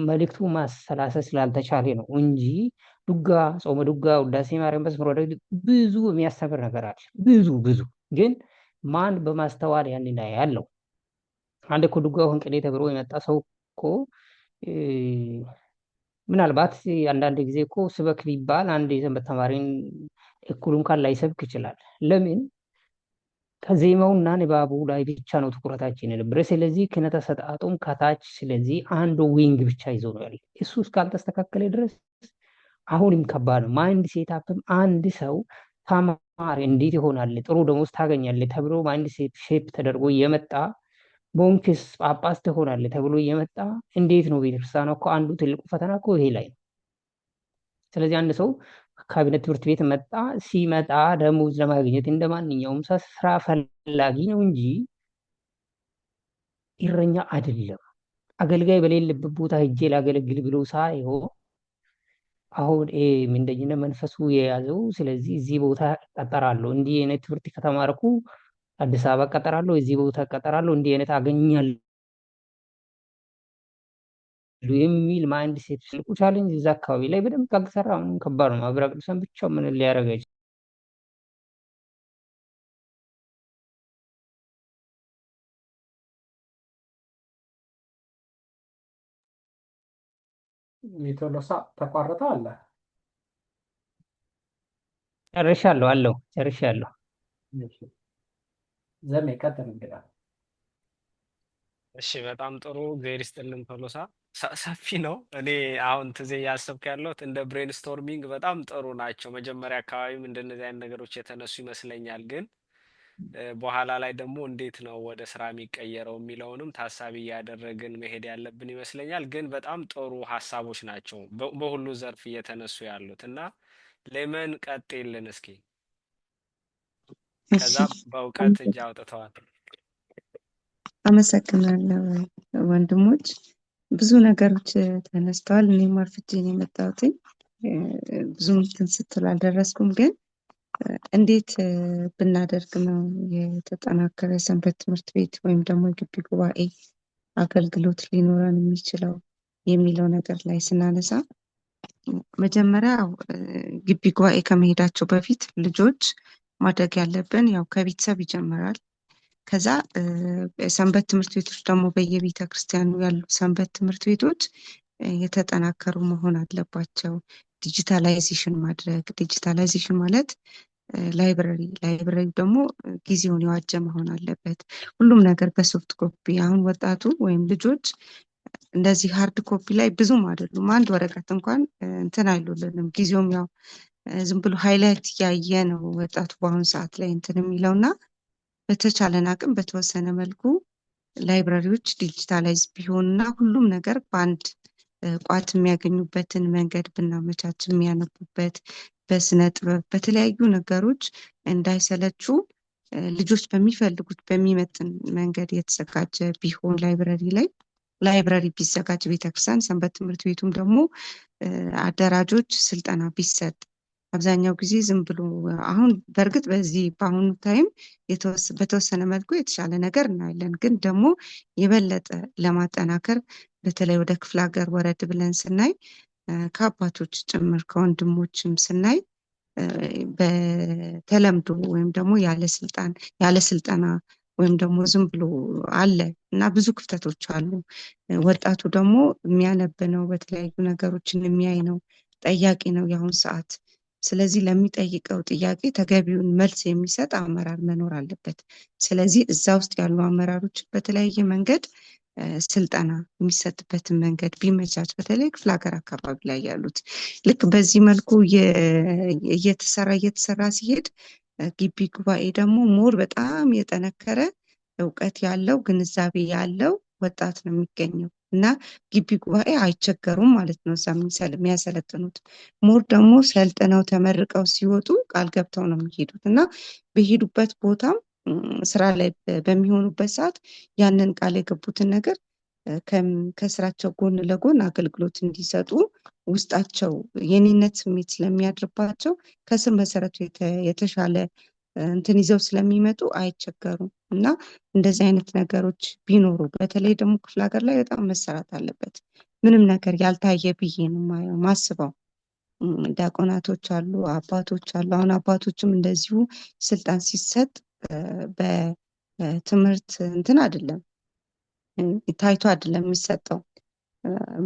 መልእክቱ ማሰላሰል ስላልተቻለ ነው እንጂ ዱጋ፣ ጾመ ዱጋ፣ ውዳሴ ማርያም፣ መዝሙረ ዳዊት ብዙ የሚያስተምር ነገር አለ። ብዙ ግን ማን በማስተዋል ያንን ያለው? አንድ እኮ ዱጋውን ቅኔ ተብሎ የመጣ ሰው እኮ ምናልባት አንዳንድ ጊዜ እኮ ስበክ ቢባል አንድ የሰንበት ተማሪን እኩል እንኳን ላይሰብክ ይችላል። ለምን? ከዜማውና ንባቡ ላይ ብቻ ነው ትኩረታችን የነበረ። ስለዚህ ክህነተ ሰጣጡም ከታች፣ ስለዚህ አንዱ ዊንግ ብቻ ይዞ ነው ያለ። እሱ እስካልተስተካከለ ድረስ አሁንም ከባድ ነው። ማይንድ ሴታፕም አንድ ሰው ተማሪ እንዴት ይሆናል ጥሩ ደሞዝ ታገኛለህ ተብሎ ማይንድ ሴት ሼፕ ተደርጎ እየመጣ ሞንክስ ጳጳስ ትሆናለህ ተብሎ እየመጣ እንዴት ነው? ቤተክርስቲያን እኮ አንዱ ትልቁ ፈተና እኮ ይሄ ላይ ነው። ስለዚህ አንድ ሰው ካቢኔት ትምህርት ቤት መጣ፣ ሲመጣ ደሞዝ ለማግኘት እንደ ማንኛውም ስራ ፈላጊ ነው እንጂ እረኛ አይደለም። አገልጋይ በሌለበት ቦታ ሄጄ ላገለግል ብሎ ሳይሆን አሁን ምንድነው መንፈሱ የያዘው። ስለዚህ እዚህ ቦታ እቀጠራለሁ፣ እንዲህ አይነት ትምህርት ከተማርኩ አዲስ አበባ እቀጠራለሁ፣ እዚህ ቦታ እቀጠራለሁ፣ እንዲህ አይነት አገኛለሁ የሚል ማይንድ ሴት ትልቁ ቻሌንጅ እዛ አካባቢ ላይ በደንብ ካልተሰራ አሁንም ከባድ ነው። ማህበረ ቅዱሳን ብቻው ምን ሊያደርግ አይችልም። ቶሎሳ ተቋረጠ አለ። ጨርሻለሁ። ዘሜ ቀጥል እንግዳ። እሺ በጣም ጥሩ እግዚአብሔር ይስጥልን ቶሎሳ። ሰፊ ነው። እኔ አሁን ትዜ እያሰብክ ያለሁት እንደ ብሬንስቶርሚንግ በጣም ጥሩ ናቸው። መጀመሪያ አካባቢም እንደነዚህ አይነት ነገሮች የተነሱ ይመስለኛል። ግን በኋላ ላይ ደግሞ እንዴት ነው ወደ ስራ የሚቀየረው የሚለውንም ታሳቢ እያደረግን መሄድ ያለብን ይመስለኛል። ግን በጣም ጥሩ ሀሳቦች ናቸው በሁሉ ዘርፍ እየተነሱ ያሉት እና ሌመን ቀጥልን እስኪ። ከዛ በእውቀት እጅ አውጥተዋል። አመሰግናለሁ ወንድሞች። ብዙ ነገሮች ተነስተዋል። እኔም አርፍጄ ነው የመጣሁት። ብዙም እንትን ስትል አልደረስኩም። ግን እንዴት ብናደርግ ነው የተጠናከረ ሰንበት ትምህርት ቤት ወይም ደግሞ የግቢ ጉባኤ አገልግሎት ሊኖረን የሚችለው የሚለው ነገር ላይ ስናነሳ መጀመሪያ ግቢ ጉባኤ ከመሄዳቸው በፊት ልጆች ማድረግ ያለብን ያው ከቤተሰብ ይጀምራል። ከዛ ሰንበት ትምህርት ቤቶች ደግሞ በየቤተ ክርስቲያኑ ያሉ ሰንበት ትምህርት ቤቶች የተጠናከሩ መሆን አለባቸው። ዲጂታላይዜሽን ማድረግ። ዲጂታላይዜሽን ማለት ላይብረሪ ደግሞ ጊዜውን የዋጀ መሆን አለበት። ሁሉም ነገር በሶፍት ኮፒ። አሁን ወጣቱ ወይም ልጆች እንደዚህ ሃርድ ኮፒ ላይ ብዙም አይደሉም። አንድ ወረቀት እንኳን እንትን አይሉልንም። ጊዜውም ያው ዝም ብሎ ሃይላይት እያየ ነው ወጣቱ በአሁኑ ሰዓት ላይ እንትን የሚለውና በተቻለን አቅም በተወሰነ መልኩ ላይብረሪዎች ዲጂታላይዝ ቢሆንና ሁሉም ነገር በአንድ ቋት የሚያገኙበትን መንገድ ብናመቻች፣ የሚያነቡበት በስነ ጥበብ በተለያዩ ነገሮች እንዳይሰለቹ ልጆች በሚፈልጉት በሚመጥን መንገድ የተዘጋጀ ቢሆን ላይብረሪ ቢዘጋጅ ቤተክርስቲያን፣ ሰንበት ትምህርት ቤቱም ደግሞ አደራጆች ስልጠና ቢሰጥ። አብዛኛው ጊዜ ዝም ብሎ አሁን በእርግጥ በዚህ በአሁኑ ታይም በተወሰነ መልኩ የተሻለ ነገር እናያለን። ግን ደግሞ የበለጠ ለማጠናከር በተለይ ወደ ክፍለ ሀገር ወረድ ብለን ስናይ ከአባቶች ጭምር ከወንድሞችም ስናይ በተለምዶ ወይም ደግሞ ያለ ስልጠና ወይም ደግሞ ዝም ብሎ አለ እና ብዙ ክፍተቶች አሉ። ወጣቱ ደግሞ የሚያነብ ነው፣ በተለያዩ ነገሮችን የሚያይ ነው፣ ጠያቂ ነው የአሁን ሰዓት። ስለዚህ ለሚጠይቀው ጥያቄ ተገቢውን መልስ የሚሰጥ አመራር መኖር አለበት። ስለዚህ እዛ ውስጥ ያሉ አመራሮች በተለያየ መንገድ ስልጠና የሚሰጥበትን መንገድ ቢመቻች፣ በተለይ ክፍለ ሀገር አካባቢ ላይ ያሉት ልክ በዚህ መልኩ እየተሰራ ሲሄድ ግቢ ጉባኤ ደግሞ ሞር በጣም የጠነከረ እውቀት ያለው ግንዛቤ ያለው ወጣት ነው የሚገኘው እና ግቢ ጉባኤ አይቸገሩም ማለት ነው። እዛ የሚያሰለጥኑት ሞር ደግሞ ሰልጥነው ተመርቀው ሲወጡ ቃል ገብተው ነው የሚሄዱት እና በሄዱበት ቦታም ስራ ላይ በሚሆኑበት ሰዓት ያንን ቃል የገቡትን ነገር ከስራቸው ጎን ለጎን አገልግሎት እንዲሰጡ ውስጣቸው የኔነት ስሜት ስለሚያድርባቸው ከስር መሰረቱ የተሻለ እንትን ይዘው ስለሚመጡ አይቸገሩም እና እንደዚህ አይነት ነገሮች ቢኖሩ በተለይ ደግሞ ክፍለ ሀገር ላይ በጣም መሰራት አለበት። ምንም ነገር ያልታየ ብዬ ነው ማስበው። ዲያቆናቶች አሉ፣ አባቶች አሉ። አሁን አባቶችም እንደዚሁ ስልጣን ሲሰጥ በትምህርት እንትን አይደለም ታይቶ አይደለም የሚሰጠው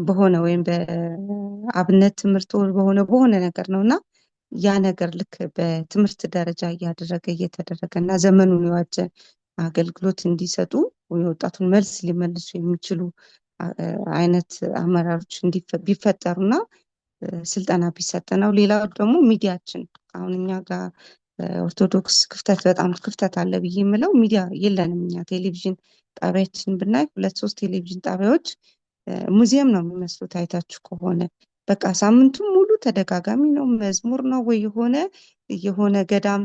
በሆነ ወይም በአብነት ትምህርት በሆነ ነገር ነው እና ያ ነገር ልክ በትምህርት ደረጃ እየተደረገ እና ዘመኑን የዋጀ አገልግሎት እንዲሰጡ የወጣቱን መልስ ሊመልሱ የሚችሉ አይነት አመራሮች ቢፈጠሩና ስልጠና ቢሰጥ ነው። ሌላው ደግሞ ሚዲያችን አሁን እኛ ጋር ኦርቶዶክስ በጣም ክፍተት አለ ብዬ የምለው ሚዲያ የለንም። እኛ ቴሌቪዥን ጣቢያችን ብናይ 2-3 ቴሌቪዥን ጣቢያዎች ሙዚየም ነው የሚመስሉት። አይታችሁ ከሆነ በቃ ሳምንቱን ሙሉ ተደጋጋሚ ነው፣ መዝሙር ነው ወይ የሆነ ገዳም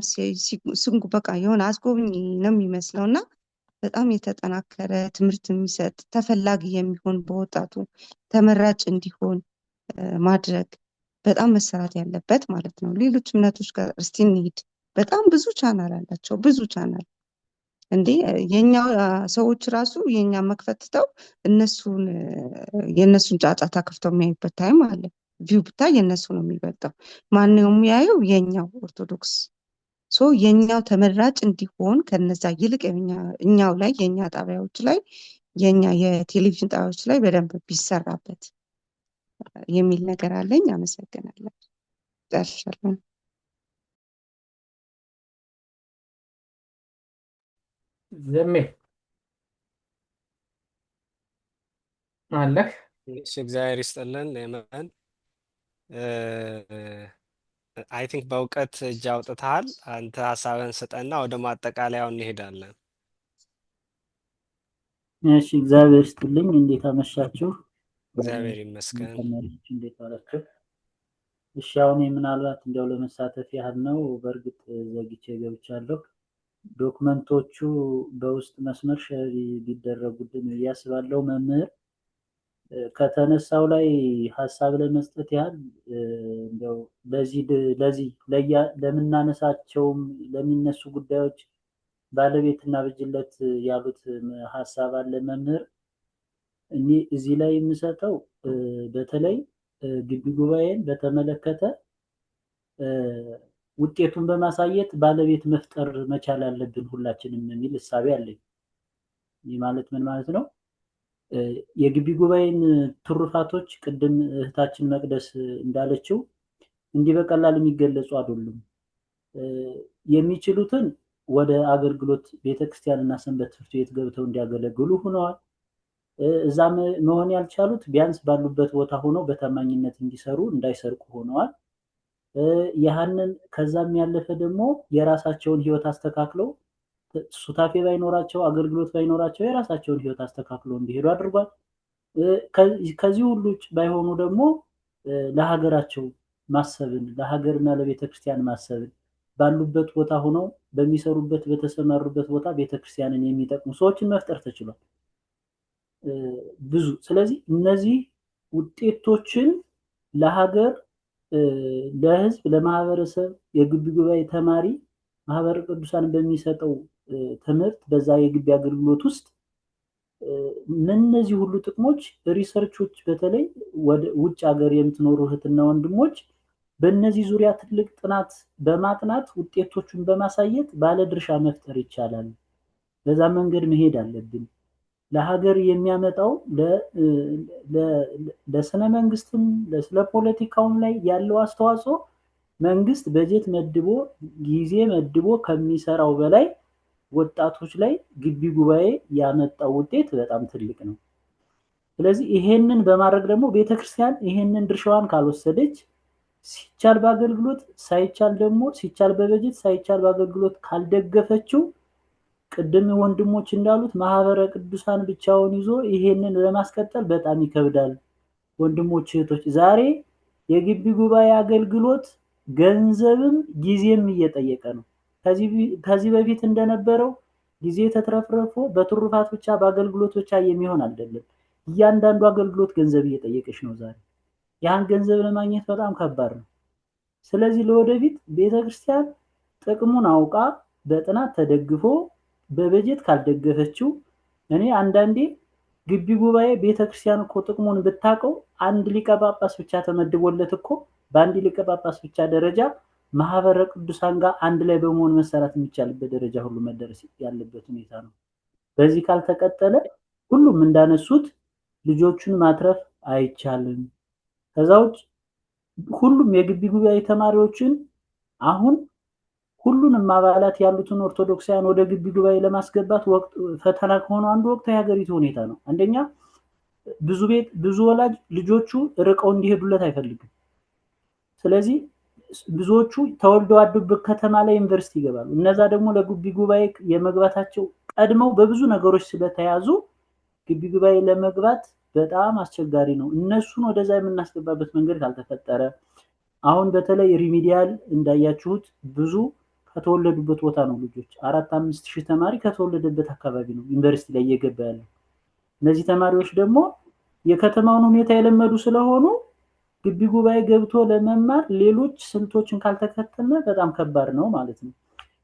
ስንጉ በቃ የሆነ አስጎብኝ ነው የሚመስለው እና በጣም የተጠናከረ ትምህርት የሚሰጥ ተፈላጊ የሚሆን በወጣቱ ተመራጭ እንዲሆን ማድረግ በጣም መሰራት ያለበት ማለት ነው። ሌሎች እምነቶች ጋር እስቲ እንሂድ። በጣም ብዙ ቻናል አላቸው፣ ብዙ ቻናል እንዴ የኛ ሰዎች ራሱ የኛ መክፈትተው የእነሱን ጫጫታ ከፍተው የሚያዩበት ታይም አለ። ቪው ብታይ የእነሱ ነው የሚበልጠው። ማንኛውም የሚያየው የኛው ኦርቶዶክስ የኛው ተመራጭ እንዲሆን ከነዛ ይልቅ እኛው ላይ የኛ ጣቢያዎች ላይ የኛ የቴሌቪዥን ጣቢያዎች ላይ በደንብ ቢሰራበት የሚል ነገር አለኝ። አመሰግናለሁ። ጨርሻለሁ። ዘሜ አለህ? እግዚአብሔር ይስጥልን። የመን አይ ቲንክ በእውቀት እጅ አውጥተሃል። አንተ ሀሳብህን ስጠና ወደ ማጠቃለያው እንሄዳለን። እሺ፣ እግዚአብሔር ይስጥልኝ። እንዴት አመሻችሁ? እግዚአብሔር ይመስገን። ተማሪዎች እንዴት ዋላችሁ? እሺ፣ አሁን ምናልባት እንዲያው ለመሳተፍ ያህል ነው። በእርግጥ ዘግቼ ገብቻለሁ። ዶክመንቶቹ በውስጥ መስመር ሸር ቢደረጉልን ብዬ አስባለሁ። መምህር ከተነሳው ላይ ሀሳብ ለመስጠት ያህል እንደው ለዚህ ለምናነሳቸውም ለሚነሱ ጉዳዮች ባለቤትና ብጅለት ያሉት ሀሳብ አለ። መምህር እኔ እዚህ ላይ የምሰጠው በተለይ ግቢ ጉባኤን በተመለከተ ውጤቱን በማሳየት ባለቤት መፍጠር መቻል አለብን ሁላችንም የሚል እሳቤ አለኝ። ይህ ማለት ምን ማለት ነው? የግቢ ጉባኤን ትሩፋቶች ቅድም እህታችን መቅደስ እንዳለችው እንዲህ በቀላል የሚገለጹ አይደሉም። የሚችሉትን ወደ አገልግሎት ቤተክርስቲያንና ሰንበት ትምህርት ቤት ገብተው እንዲያገለግሉ ሆነዋል። እዛ መሆን ያልቻሉት ቢያንስ ባሉበት ቦታ ሆነው በታማኝነት እንዲሰሩ እንዳይሰርቁ ሆነዋል። ያንን ከዛም ያለፈ ደግሞ የራሳቸውን ህይወት አስተካክለው ሱታፌ ባይኖራቸው አገልግሎት ባይኖራቸው የራሳቸውን ህይወት አስተካክለው እንዲሄዱ አድርጓል። ከዚህ ሁሉ ውጭ ባይሆኑ ደግሞ ለሀገራቸው ማሰብን ለሀገርና ለቤተክርስቲያን ማሰብን ባሉበት ቦታ ሆነው በሚሰሩበት በተሰማሩበት ቦታ ቤተክርስቲያንን የሚጠቅሙ ሰዎችን መፍጠር ተችሏል። ብዙ ስለዚህ እነዚህ ውጤቶችን ለሀገር ለህዝብ ለማህበረሰብ የግቢ ጉባኤ ተማሪ ማህበረ ቅዱሳን በሚሰጠው ትምህርት በዛ የግቢ አገልግሎት ውስጥ እነዚህ ሁሉ ጥቅሞች ሪሰርቾች በተለይ ወደ ውጭ ሀገር የምትኖሩ እህትና ወንድሞች በእነዚህ ዙሪያ ትልቅ ጥናት በማጥናት ውጤቶቹን በማሳየት ባለድርሻ መፍጠር ይቻላል። በዛ መንገድ መሄድ አለብን። ለሀገር የሚያመጣው ለስነ መንግስትም ለስለ ፖለቲካውም ላይ ያለው አስተዋጽኦ መንግስት በጀት መድቦ ጊዜ መድቦ ከሚሰራው በላይ ወጣቶች ላይ ግቢ ጉባኤ ያመጣው ውጤት በጣም ትልቅ ነው። ስለዚህ ይሄንን በማድረግ ደግሞ ቤተክርስቲያን ይሄንን ድርሻዋን ካልወሰደች ሲቻል በአገልግሎት ሳይቻል ደግሞ ሲቻል በበጀት ሳይቻል በአገልግሎት ካልደገፈችው ቅድም ወንድሞች እንዳሉት ማህበረ ቅዱሳን ብቻውን ይዞ ይሄንን ለማስቀጠል በጣም ይከብዳል። ወንድሞች እህቶች፣ ዛሬ የግቢ ጉባኤ አገልግሎት ገንዘብም ጊዜም እየጠየቀ ነው። ከዚህ በፊት እንደነበረው ጊዜ ተትረፍርፎ በትሩፋት ብቻ በአገልግሎት ብቻ የሚሆን አይደለም። እያንዳንዱ አገልግሎት ገንዘብ እየጠየቀች ነው ዛሬ። ያን ገንዘብ ለማግኘት በጣም ከባድ ነው። ስለዚህ ለወደፊት ቤተክርስቲያን ጥቅሙን አውቃ በጥናት ተደግፎ በበጀት ካልደገፈችው እኔ አንዳንዴ ግቢ ጉባኤ ቤተክርስቲያን እኮ ጥቅሙን ብታውቀው አንድ ሊቀ ጳጳስ ብቻ ተመድቦለት እኮ በአንድ ሊቀ ጳጳስ ብቻ ደረጃ ማህበረ ቅዱሳን ጋር አንድ ላይ በመሆን መሰራት የሚቻልበት ደረጃ ሁሉ መደረስ ያለበት ሁኔታ ነው። በዚህ ካልተቀጠለ ሁሉም እንዳነሱት ልጆቹን ማትረፍ አይቻልም። ከዛ ውጭ ሁሉም የግቢ ጉባኤ ተማሪዎችን አሁን ሁሉንም አባላት ያሉትን ኦርቶዶክሳውያን ወደ ግቢ ጉባኤ ለማስገባት ወቅት ፈተና ከሆነ አንዱ ወቅት የሀገሪቱ ሁኔታ ነው። አንደኛ ብዙ ወላጅ ልጆቹ ርቀው እንዲሄዱለት አይፈልግም። ስለዚህ ብዙዎቹ ተወልደው ያደጉበት ከተማ ላይ ዩኒቨርሲቲ ይገባሉ። እነዛ ደግሞ ለግቢ ጉባኤ የመግባታቸው ቀድመው በብዙ ነገሮች ስለተያዙ ግቢ ጉባኤ ለመግባት በጣም አስቸጋሪ ነው። እነሱን ወደዛ የምናስገባበት መንገድ ካልተፈጠረ አሁን በተለይ ሪሚዲያል እንዳያችሁት ብዙ ከተወለዱበት ቦታ ነው ልጆች 4-5 ሺህ ተማሪ ከተወለደበት አካባቢ ነው ዩኒቨርሲቲ ላይ እየገባ ያለው። እነዚህ ተማሪዎች ደግሞ የከተማውን ሁኔታ የለመዱ ስለሆኑ ግቢ ጉባኤ ገብቶ ለመማር ሌሎች ስልቶችን ካልተከተለ በጣም ከባድ ነው ማለት ነው።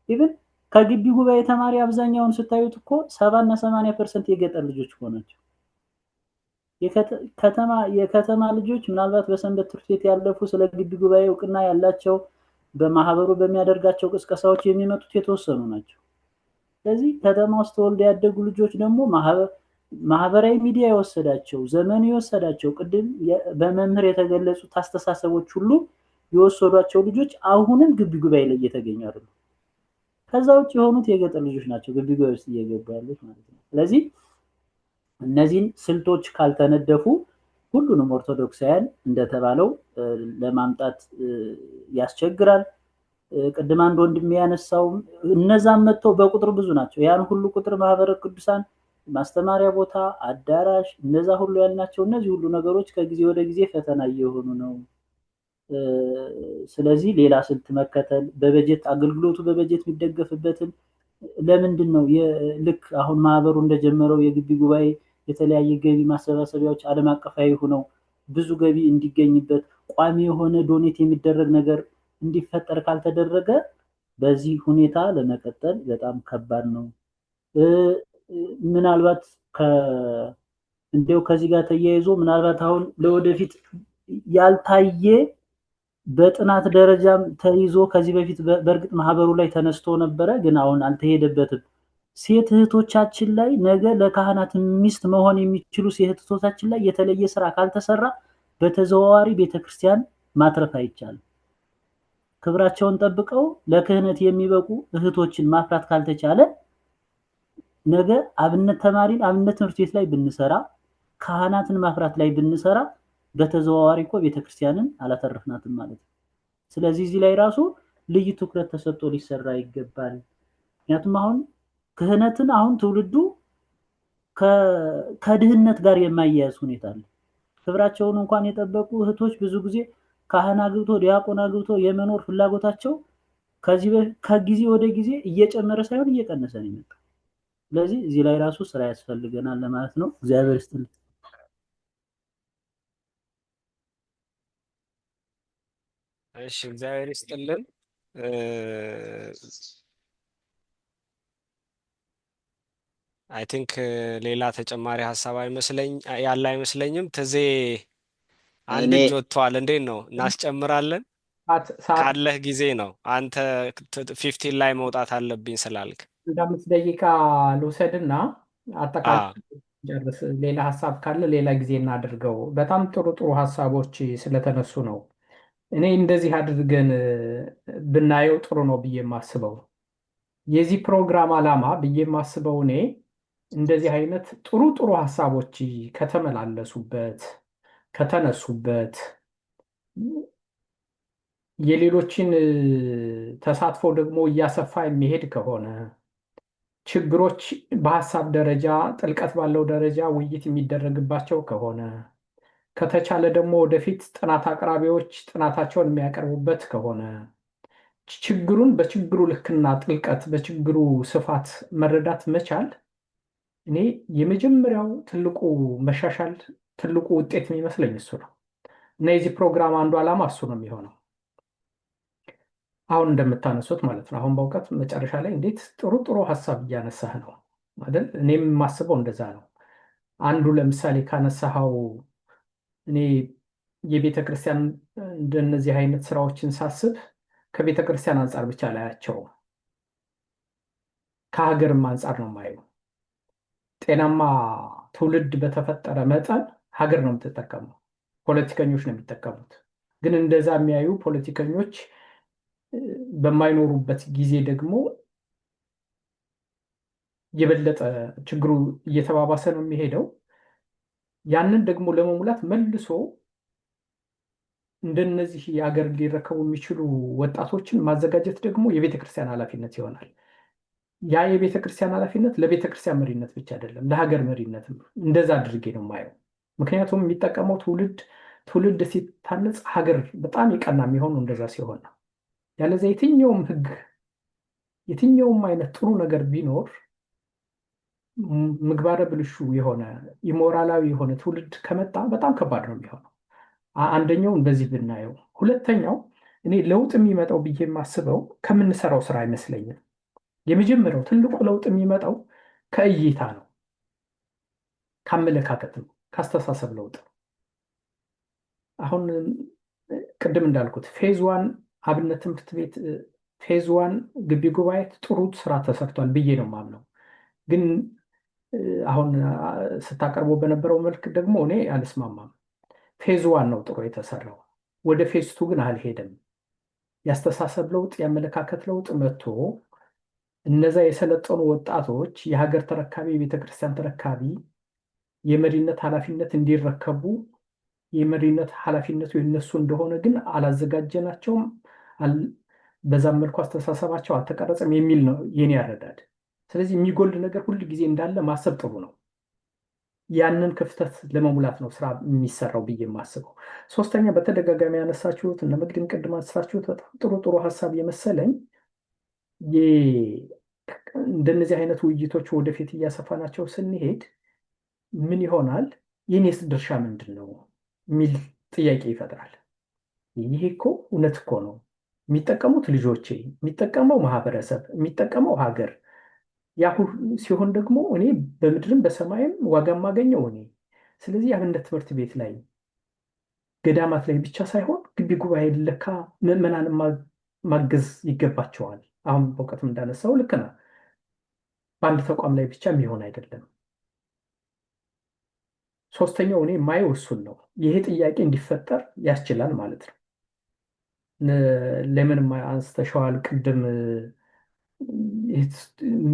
ኢቭን ከግቢ ጉባኤ ተማሪ አብዛኛውን ስታዩት እኮ 70-80% የገጠር ልጆች ሆናቸው። የከተማ ልጆች ምናልባት በሰንበት ትምህርት ቤት ያለፉ ስለ ግቢ ጉባኤ እውቅና ያላቸው በማህበሩ በሚያደርጋቸው ቅስቀሳዎች የሚመጡት የተወሰኑ ናቸው። ስለዚህ ከተማ ውስጥ ተወልደው ያደጉ ልጆች ደግሞ ማህበራዊ ሚዲያ የወሰዳቸው ዘመኑ የወሰዳቸው ቅድም በመምህር የተገለጹት አስተሳሰቦች ሁሉ የወሰዷቸው ልጆች አሁንም ግቢ ጉባኤ ላይ እየተገኙ አይደሉም። ከዛ ውጭ የሆኑት የገጠር ልጆች ናቸው ግቢ ጉባኤ ውስጥ እየገቡ ያሉት ማለት ነው። ስለዚህ እነዚህን ስልቶች ካልተነደፉ ሁሉንም ኦርቶዶክሳውያን እንደተባለው ለማምጣት ያስቸግራል። ቅድም አንድ ወንድም ያነሳው እነዛም መጥተው በቁጥር ብዙ ናቸው። ያን ሁሉ ቁጥር ማህበረ ቅዱሳን ማስተማሪያ ቦታ፣ አዳራሽ፣ እነዛ ሁሉ ያልናቸው እነዚህ ሁሉ ነገሮች ከጊዜ ወደ ጊዜ ፈተና እየሆኑ ነው። ስለዚህ ሌላ ስልት መከተል በበጀት አገልግሎቱ በበጀት የሚደገፍበትን ለምንድን ነው ልክ አሁን ማህበሩ እንደጀመረው የግቢ ጉባኤ የተለያየ ገቢ ማሰባሰቢያዎች ዓለም አቀፋዊ ሆነው ብዙ ገቢ እንዲገኝበት ቋሚ የሆነ ዶኔት የሚደረግ ነገር እንዲፈጠር ካልተደረገ በዚህ ሁኔታ ለመቀጠል በጣም ከባድ ነው። ምናልባት እንደው ከዚህ ጋር ተያይዞ ምናልባት አሁን ለወደፊት ያልታየ በጥናት ደረጃም ተይዞ ከዚህ በፊት በእርግጥ ማህበሩ ላይ ተነስቶ ነበረ፣ ግን አሁን አልተሄደበትም። ሴት እህቶቻችን ላይ ነገ ለካህናት ሚስት መሆን የሚችሉ ሴት እህቶቻችን ላይ የተለየ ስራ ካልተሰራ በተዘዋዋሪ ቤተክርስቲያን ማትረፍ አይቻልም። ክብራቸውን ጠብቀው ለክህነት የሚበቁ እህቶችን ማፍራት ካልተቻለ ነገ አብነት ተማሪን አብነት ትምህርት ቤት ላይ ብንሰራ ካህናትን ማፍራት ላይ ብንሰራ በተዘዋዋሪ እኮ ቤተክርስቲያንን አላተረፍናትም ማለት ነው። ስለዚህ እዚህ ላይ ራሱ ልዩ ትኩረት ተሰጥቶ ሊሰራ ይገባል። ምክንያቱም አሁን ክህነትን አሁን ትውልዱ ከድህነት ጋር የማያያዝ ሁኔታ አለ። ክብራቸውን እንኳን የጠበቁ እህቶች ብዙ ጊዜ ካህን አግብቶ ዲያቆን አግብቶ የመኖር ፍላጎታቸው ከጊዜ ወደ ጊዜ እየጨመረ ሳይሆን እየቀነሰ ነው የሚመጣው። ስለዚህ እዚህ ላይ ራሱ ስራ ያስፈልገናል ለማለት ነው። እግዚአብሔር ይስጥልኝ። እሺ፣ እግዚአብሔር ይስጥልን። አይ ቲንክ ሌላ ተጨማሪ ሀሳብ ያለ አይመስለኝም። ትዜ አንድ እኔ እጅ ወጥቷል። እንዴት ነው እናስጨምራለን? ሰዓት ካለህ ጊዜ ነው። አንተ 15 ላይ መውጣት አለብኝ ስላልክ አንድ 5 ደቂቃ ልውሰድና አ አጠቃላይ ጨርስ። ሌላ ሀሳብ ካለ ሌላ ጊዜ እናድርገው። በጣም ጥሩ ጥሩ ሀሳቦች ስለተነሱ ነው። እኔ እንደዚህ አድርገን ብናየው ጥሩ ነው ብዬ የማስበው የዚህ ፕሮግራም ዓላማ ብዬ የማስበው እኔ እንደዚህ አይነት ጥሩ ጥሩ ሀሳቦች ከተመላለሱበት ከተነሱበት የሌሎችን ተሳትፎ ደግሞ እያሰፋ የሚሄድ ከሆነ ችግሮች በሀሳብ ደረጃ ጥልቀት ባለው ደረጃ ውይይት የሚደረግባቸው ከሆነ ከተቻለ ደግሞ ወደፊት ጥናት አቅራቢዎች ጥናታቸውን የሚያቀርቡበት ከሆነ ችግሩን በችግሩ ልክና ጥልቀት በችግሩ ስፋት መረዳት መቻል እኔ የመጀመሪያው ትልቁ መሻሻል ትልቁ ውጤት የሚመስለኝ እሱ ነው እና የዚህ ፕሮግራም አንዱ ዓላማ እሱ ነው የሚሆነው። አሁን እንደምታነሱት ማለት ነው። አሁን በእውቀት መጨረሻ ላይ እንዴት ጥሩ ጥሩ ሀሳብ እያነሳህ ነው አይደል? እኔም የማስበው እንደዛ ነው። አንዱ ለምሳሌ ካነሳኸው እኔ የቤተ ክርስቲያን እንደነዚህ አይነት ስራዎችን ሳስብ ከቤተ ክርስቲያን አንጻር ብቻ ላያቸው ከሀገርም አንጻር ነው የማየው። ጤናማ ትውልድ በተፈጠረ መጠን ሀገር ነው የምትጠቀመው፣ ፖለቲከኞች ነው የሚጠቀሙት። ግን እንደዛ የሚያዩ ፖለቲከኞች በማይኖሩበት ጊዜ ደግሞ የበለጠ ችግሩ እየተባባሰ ነው የሚሄደው። ያንን ደግሞ ለመሙላት መልሶ እንደነዚህ የሀገር ሊረከቡ የሚችሉ ወጣቶችን ማዘጋጀት ደግሞ የቤተ ክርስቲያን ኃላፊነት ይሆናል። ያ የቤተ ክርስቲያን ኃላፊነት ለቤተ ክርስቲያን መሪነት ብቻ አይደለም፣ ለሀገር መሪነትም እንደዛ አድርጌ ነው የማየው። ምክንያቱም የሚጠቀመው ትውልድ ሲታነጽ ሀገር በጣም የቀና የሚሆነው እንደዛ ሲሆን ነው። ያለዚያ የትኛውም ሕግ የትኛውም አይነት ጥሩ ነገር ቢኖር ምግባረ ብልሹ የሆነ ኢሞራላዊ የሆነ ትውልድ ከመጣ በጣም ከባድ ነው የሚሆነው። አንደኛው እንደዚህ ብናየው፣ ሁለተኛው እኔ ለውጥ የሚመጣው ብዬ የማስበው ከምንሰራው ስራ አይመስለኝም። የመጀመሪያው ትልቁ ለውጥ የሚመጣው ከእይታ ነው፣ ከአመለካከት ነው፣ ከአስተሳሰብ ለውጥ ነው። አሁን ቅድም እንዳልኩት ፌዝ ዋን አብነት ትምህርት ቤት ፌዝ ዋን ግቢ ጉባኤ ጥሩ ስራ ተሰርቷል ብዬ ነው የማምነው። ግን አሁን ስታቀርቦ በነበረው መልክ ደግሞ እኔ አልስማማም። ፌዝ ዋን ነው ጥሩ የተሰራው፣ ወደ ፌዝ ቱ ግን አልሄደም። የአስተሳሰብ ለውጥ የአመለካከት ለውጥ መጥቶ እነዛ የሰለጠኑ ወጣቶች የሀገር ተረካቢ የቤተክርስቲያን ተረካቢ የመሪነት ኃላፊነት እንዲረከቡ የመሪነት ኃላፊነቱ የነሱ እንደሆነ ግን አላዘጋጀናቸውም፣ በዛም መልኩ አስተሳሰባቸው አልተቀረጸም የሚል ነው የኔ አረዳድ። ስለዚህ የሚጎል ነገር ሁል ጊዜ እንዳለ ማሰብ ጥሩ ነው። ያንን ክፍተት ለመሙላት ነው ስራ የሚሰራው ብዬ የማስበው። ሶስተኛ በተደጋጋሚ ያነሳችሁት እነ መግድም ቅድም አነሳችሁት በጣም ጥሩ ጥሩ ሀሳብ የመሰለኝ እንደነዚህ አይነት ውይይቶች ወደፊት እያሰፋናቸው ስንሄድ ምን ይሆናል፣ የኔስ ድርሻ ምንድን ነው የሚል ጥያቄ ይፈጥራል። ይሄ እኮ እውነት እኮ ነው። የሚጠቀሙት ልጆቼ፣ የሚጠቀመው ማህበረሰብ፣ የሚጠቀመው ሀገር ያ ሲሆን ደግሞ እኔ በምድርም በሰማይም ዋጋ የማገኘው እኔ። ስለዚህ አብነት ትምህርት ቤት ላይ ገዳማት ላይ ብቻ ሳይሆን ግቢ ጉባኤ ለካ ምዕመናን ማገዝ ይገባቸዋል። አሁን በእውቀትም እንዳነሳው ልክ ነው። በአንድ ተቋም ላይ ብቻ የሚሆን አይደለም። ሶስተኛው እኔ የማየው እሱን ነው። ይሄ ጥያቄ እንዲፈጠር ያስችላል ማለት ነው። ለምን አንስተሸዋል ቅድም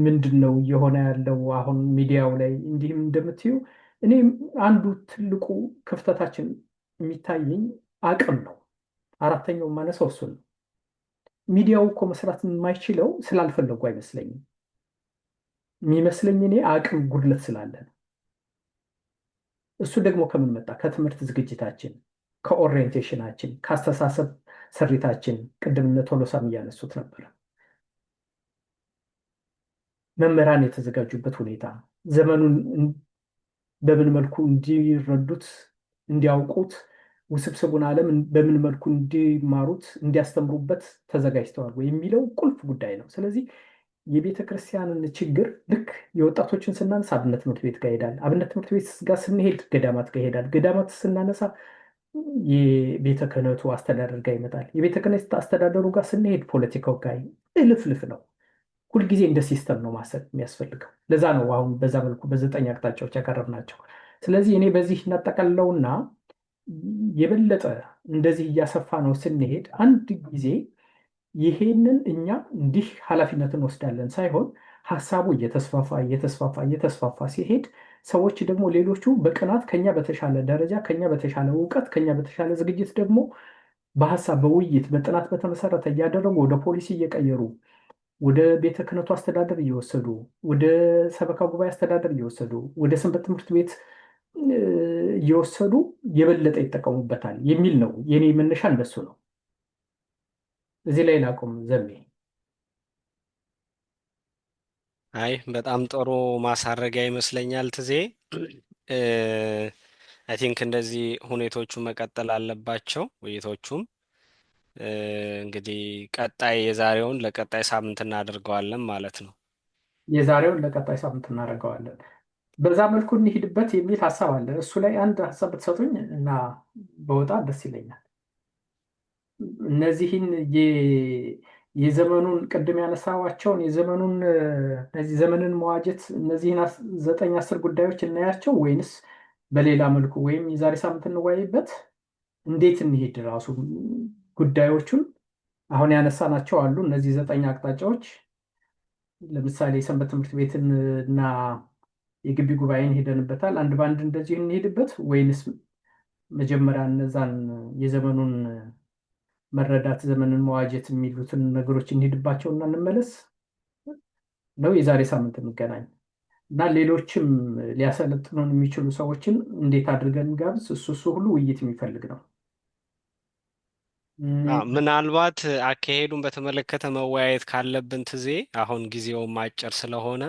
ምንድን ነው እየሆነ ያለው አሁን ሚዲያው ላይ እንዲህም እንደምትዩ እኔ አንዱ ትልቁ ክፍተታችን የሚታየኝ አቅም ነው። አራተኛው ማነሳው እሱን ነው። ሚዲያው እኮ መስራት የማይችለው ስላልፈለጉ አይመስለኝም። የሚመስለኝ እኔ አቅም ጉድለት ስላለ ነው። እሱ ደግሞ ከምን መጣ? ከትምህርት ዝግጅታችን፣ ከኦሪየንቴሽናችን፣ ከአስተሳሰብ ስሪታችን ቅድም እነ ቶሎሳም እያነሱት ነበረ። መምህራን የተዘጋጁበት ሁኔታ ዘመኑን በምን መልኩ እንዲረዱት እንዲያውቁት ውስብስቡን ዓለም በምን መልኩ እንዲማሩት እንዲያስተምሩበት ተዘጋጅተዋል ወይ የሚለው ቁልፍ ጉዳይ ነው። ስለዚህ የቤተ ክርስቲያንን ችግር ልክ የወጣቶችን ስናነሳ አብነት ትምህርት ቤት ጋር ይሄዳል። አብነት ትምህርት ቤት ጋር ስንሄድ ገዳማት ጋር ይሄዳል። ገዳማት ስናነሳ የቤተ ክህነቱ አስተዳደር ጋር ይመጣል። የቤተ ክህነት አስተዳደሩ ጋር ስንሄድ ፖለቲካው ጋር እልፍልፍ ነው። ሁልጊዜ እንደ ሲስተም ነው ማሰብ የሚያስፈልገው። ለዛ ነው አሁን በዛ መልኩ በ9 አቅጣጫዎች ያቀረብናቸው። ስለዚህ እኔ በዚህ እናጠቃልለውና የበለጠ እንደዚህ እያሰፋ ነው ስንሄድ አንድ ጊዜ ይሄንን እኛ እንዲህ ኃላፊነትን ወስዳለን ሳይሆን ሀሳቡ እየተስፋፋ እየተስፋፋ እየተስፋፋ ሲሄድ ሰዎች ደግሞ ሌሎቹ በቅናት ከኛ በተሻለ ደረጃ ከኛ በተሻለ እውቀት ከኛ በተሻለ ዝግጅት ደግሞ በሀሳብ በውይይት በጥናት በተመሰረተ እያደረጉ ወደ ፖሊሲ እየቀየሩ ወደ ቤተ ክህነቱ አስተዳደር እየወሰዱ ወደ ሰበካ ጉባኤ አስተዳደር እየወሰዱ ወደ ሰንበት ትምህርት ቤት እየወሰዱ የበለጠ ይጠቀሙበታል የሚል ነው የኔ መነሻ። እንደሱ ነው። እዚህ ላይ ላቁም ዘሜ። አይ በጣም ጥሩ ማሳረጊያ ይመስለኛል ትዜ። አይ ቲንክ እንደዚህ ሁኔታዎቹ መቀጠል አለባቸው ውይይቶቹም። እንግዲህ ቀጣይ የዛሬውን ለቀጣይ ሳምንት እናደርገዋለን ማለት ነው። የዛሬውን ለቀጣይ ሳምንት እናደርገዋለን። በዛ መልኩ እንሂድበት የሚል ሀሳብ አለ። እሱ ላይ አንድ ሀሳብ ብትሰጡኝ እና በወጣ ደስ ይለኛል። እነዚህን የዘመኑን ቅድም ያነሳዋቸውን የዘመኑን እነዚህ ዘመንን መዋጀት እነዚህን 9-10 ጉዳዮች እናያቸው ወይንስ በሌላ መልኩ ወይም የዛሬ ሳምንት እንወያይበት? እንዴት እንሄድ? ራሱ ጉዳዮቹን አሁን ያነሳናቸው አሉ። እነዚህ 9 አቅጣጫዎች ለምሳሌ የሰንበት ትምህርት ቤትን እና የግቢ ጉባኤን ሄደንበታል። አንድ በአንድ እንደዚሁ እንሄድበት ወይንስ መጀመሪያ እነዛን የዘመኑን መረዳት ዘመንን መዋጀት የሚሉትን ነገሮች እንሄድባቸው እና እንመለስ ነው? የዛሬ ሳምንት እንገናኝ እና ሌሎችም ሊያሰለጥኑን የሚችሉ ሰዎችን እንዴት አድርገን ጋብዝ? እሱ ሁሉ ውይይት የሚፈልግ ነው። ምናልባት አካሄዱን በተመለከተ መወያየት ካለብን ትዜ አሁን ጊዜውም አጭር ስለሆነ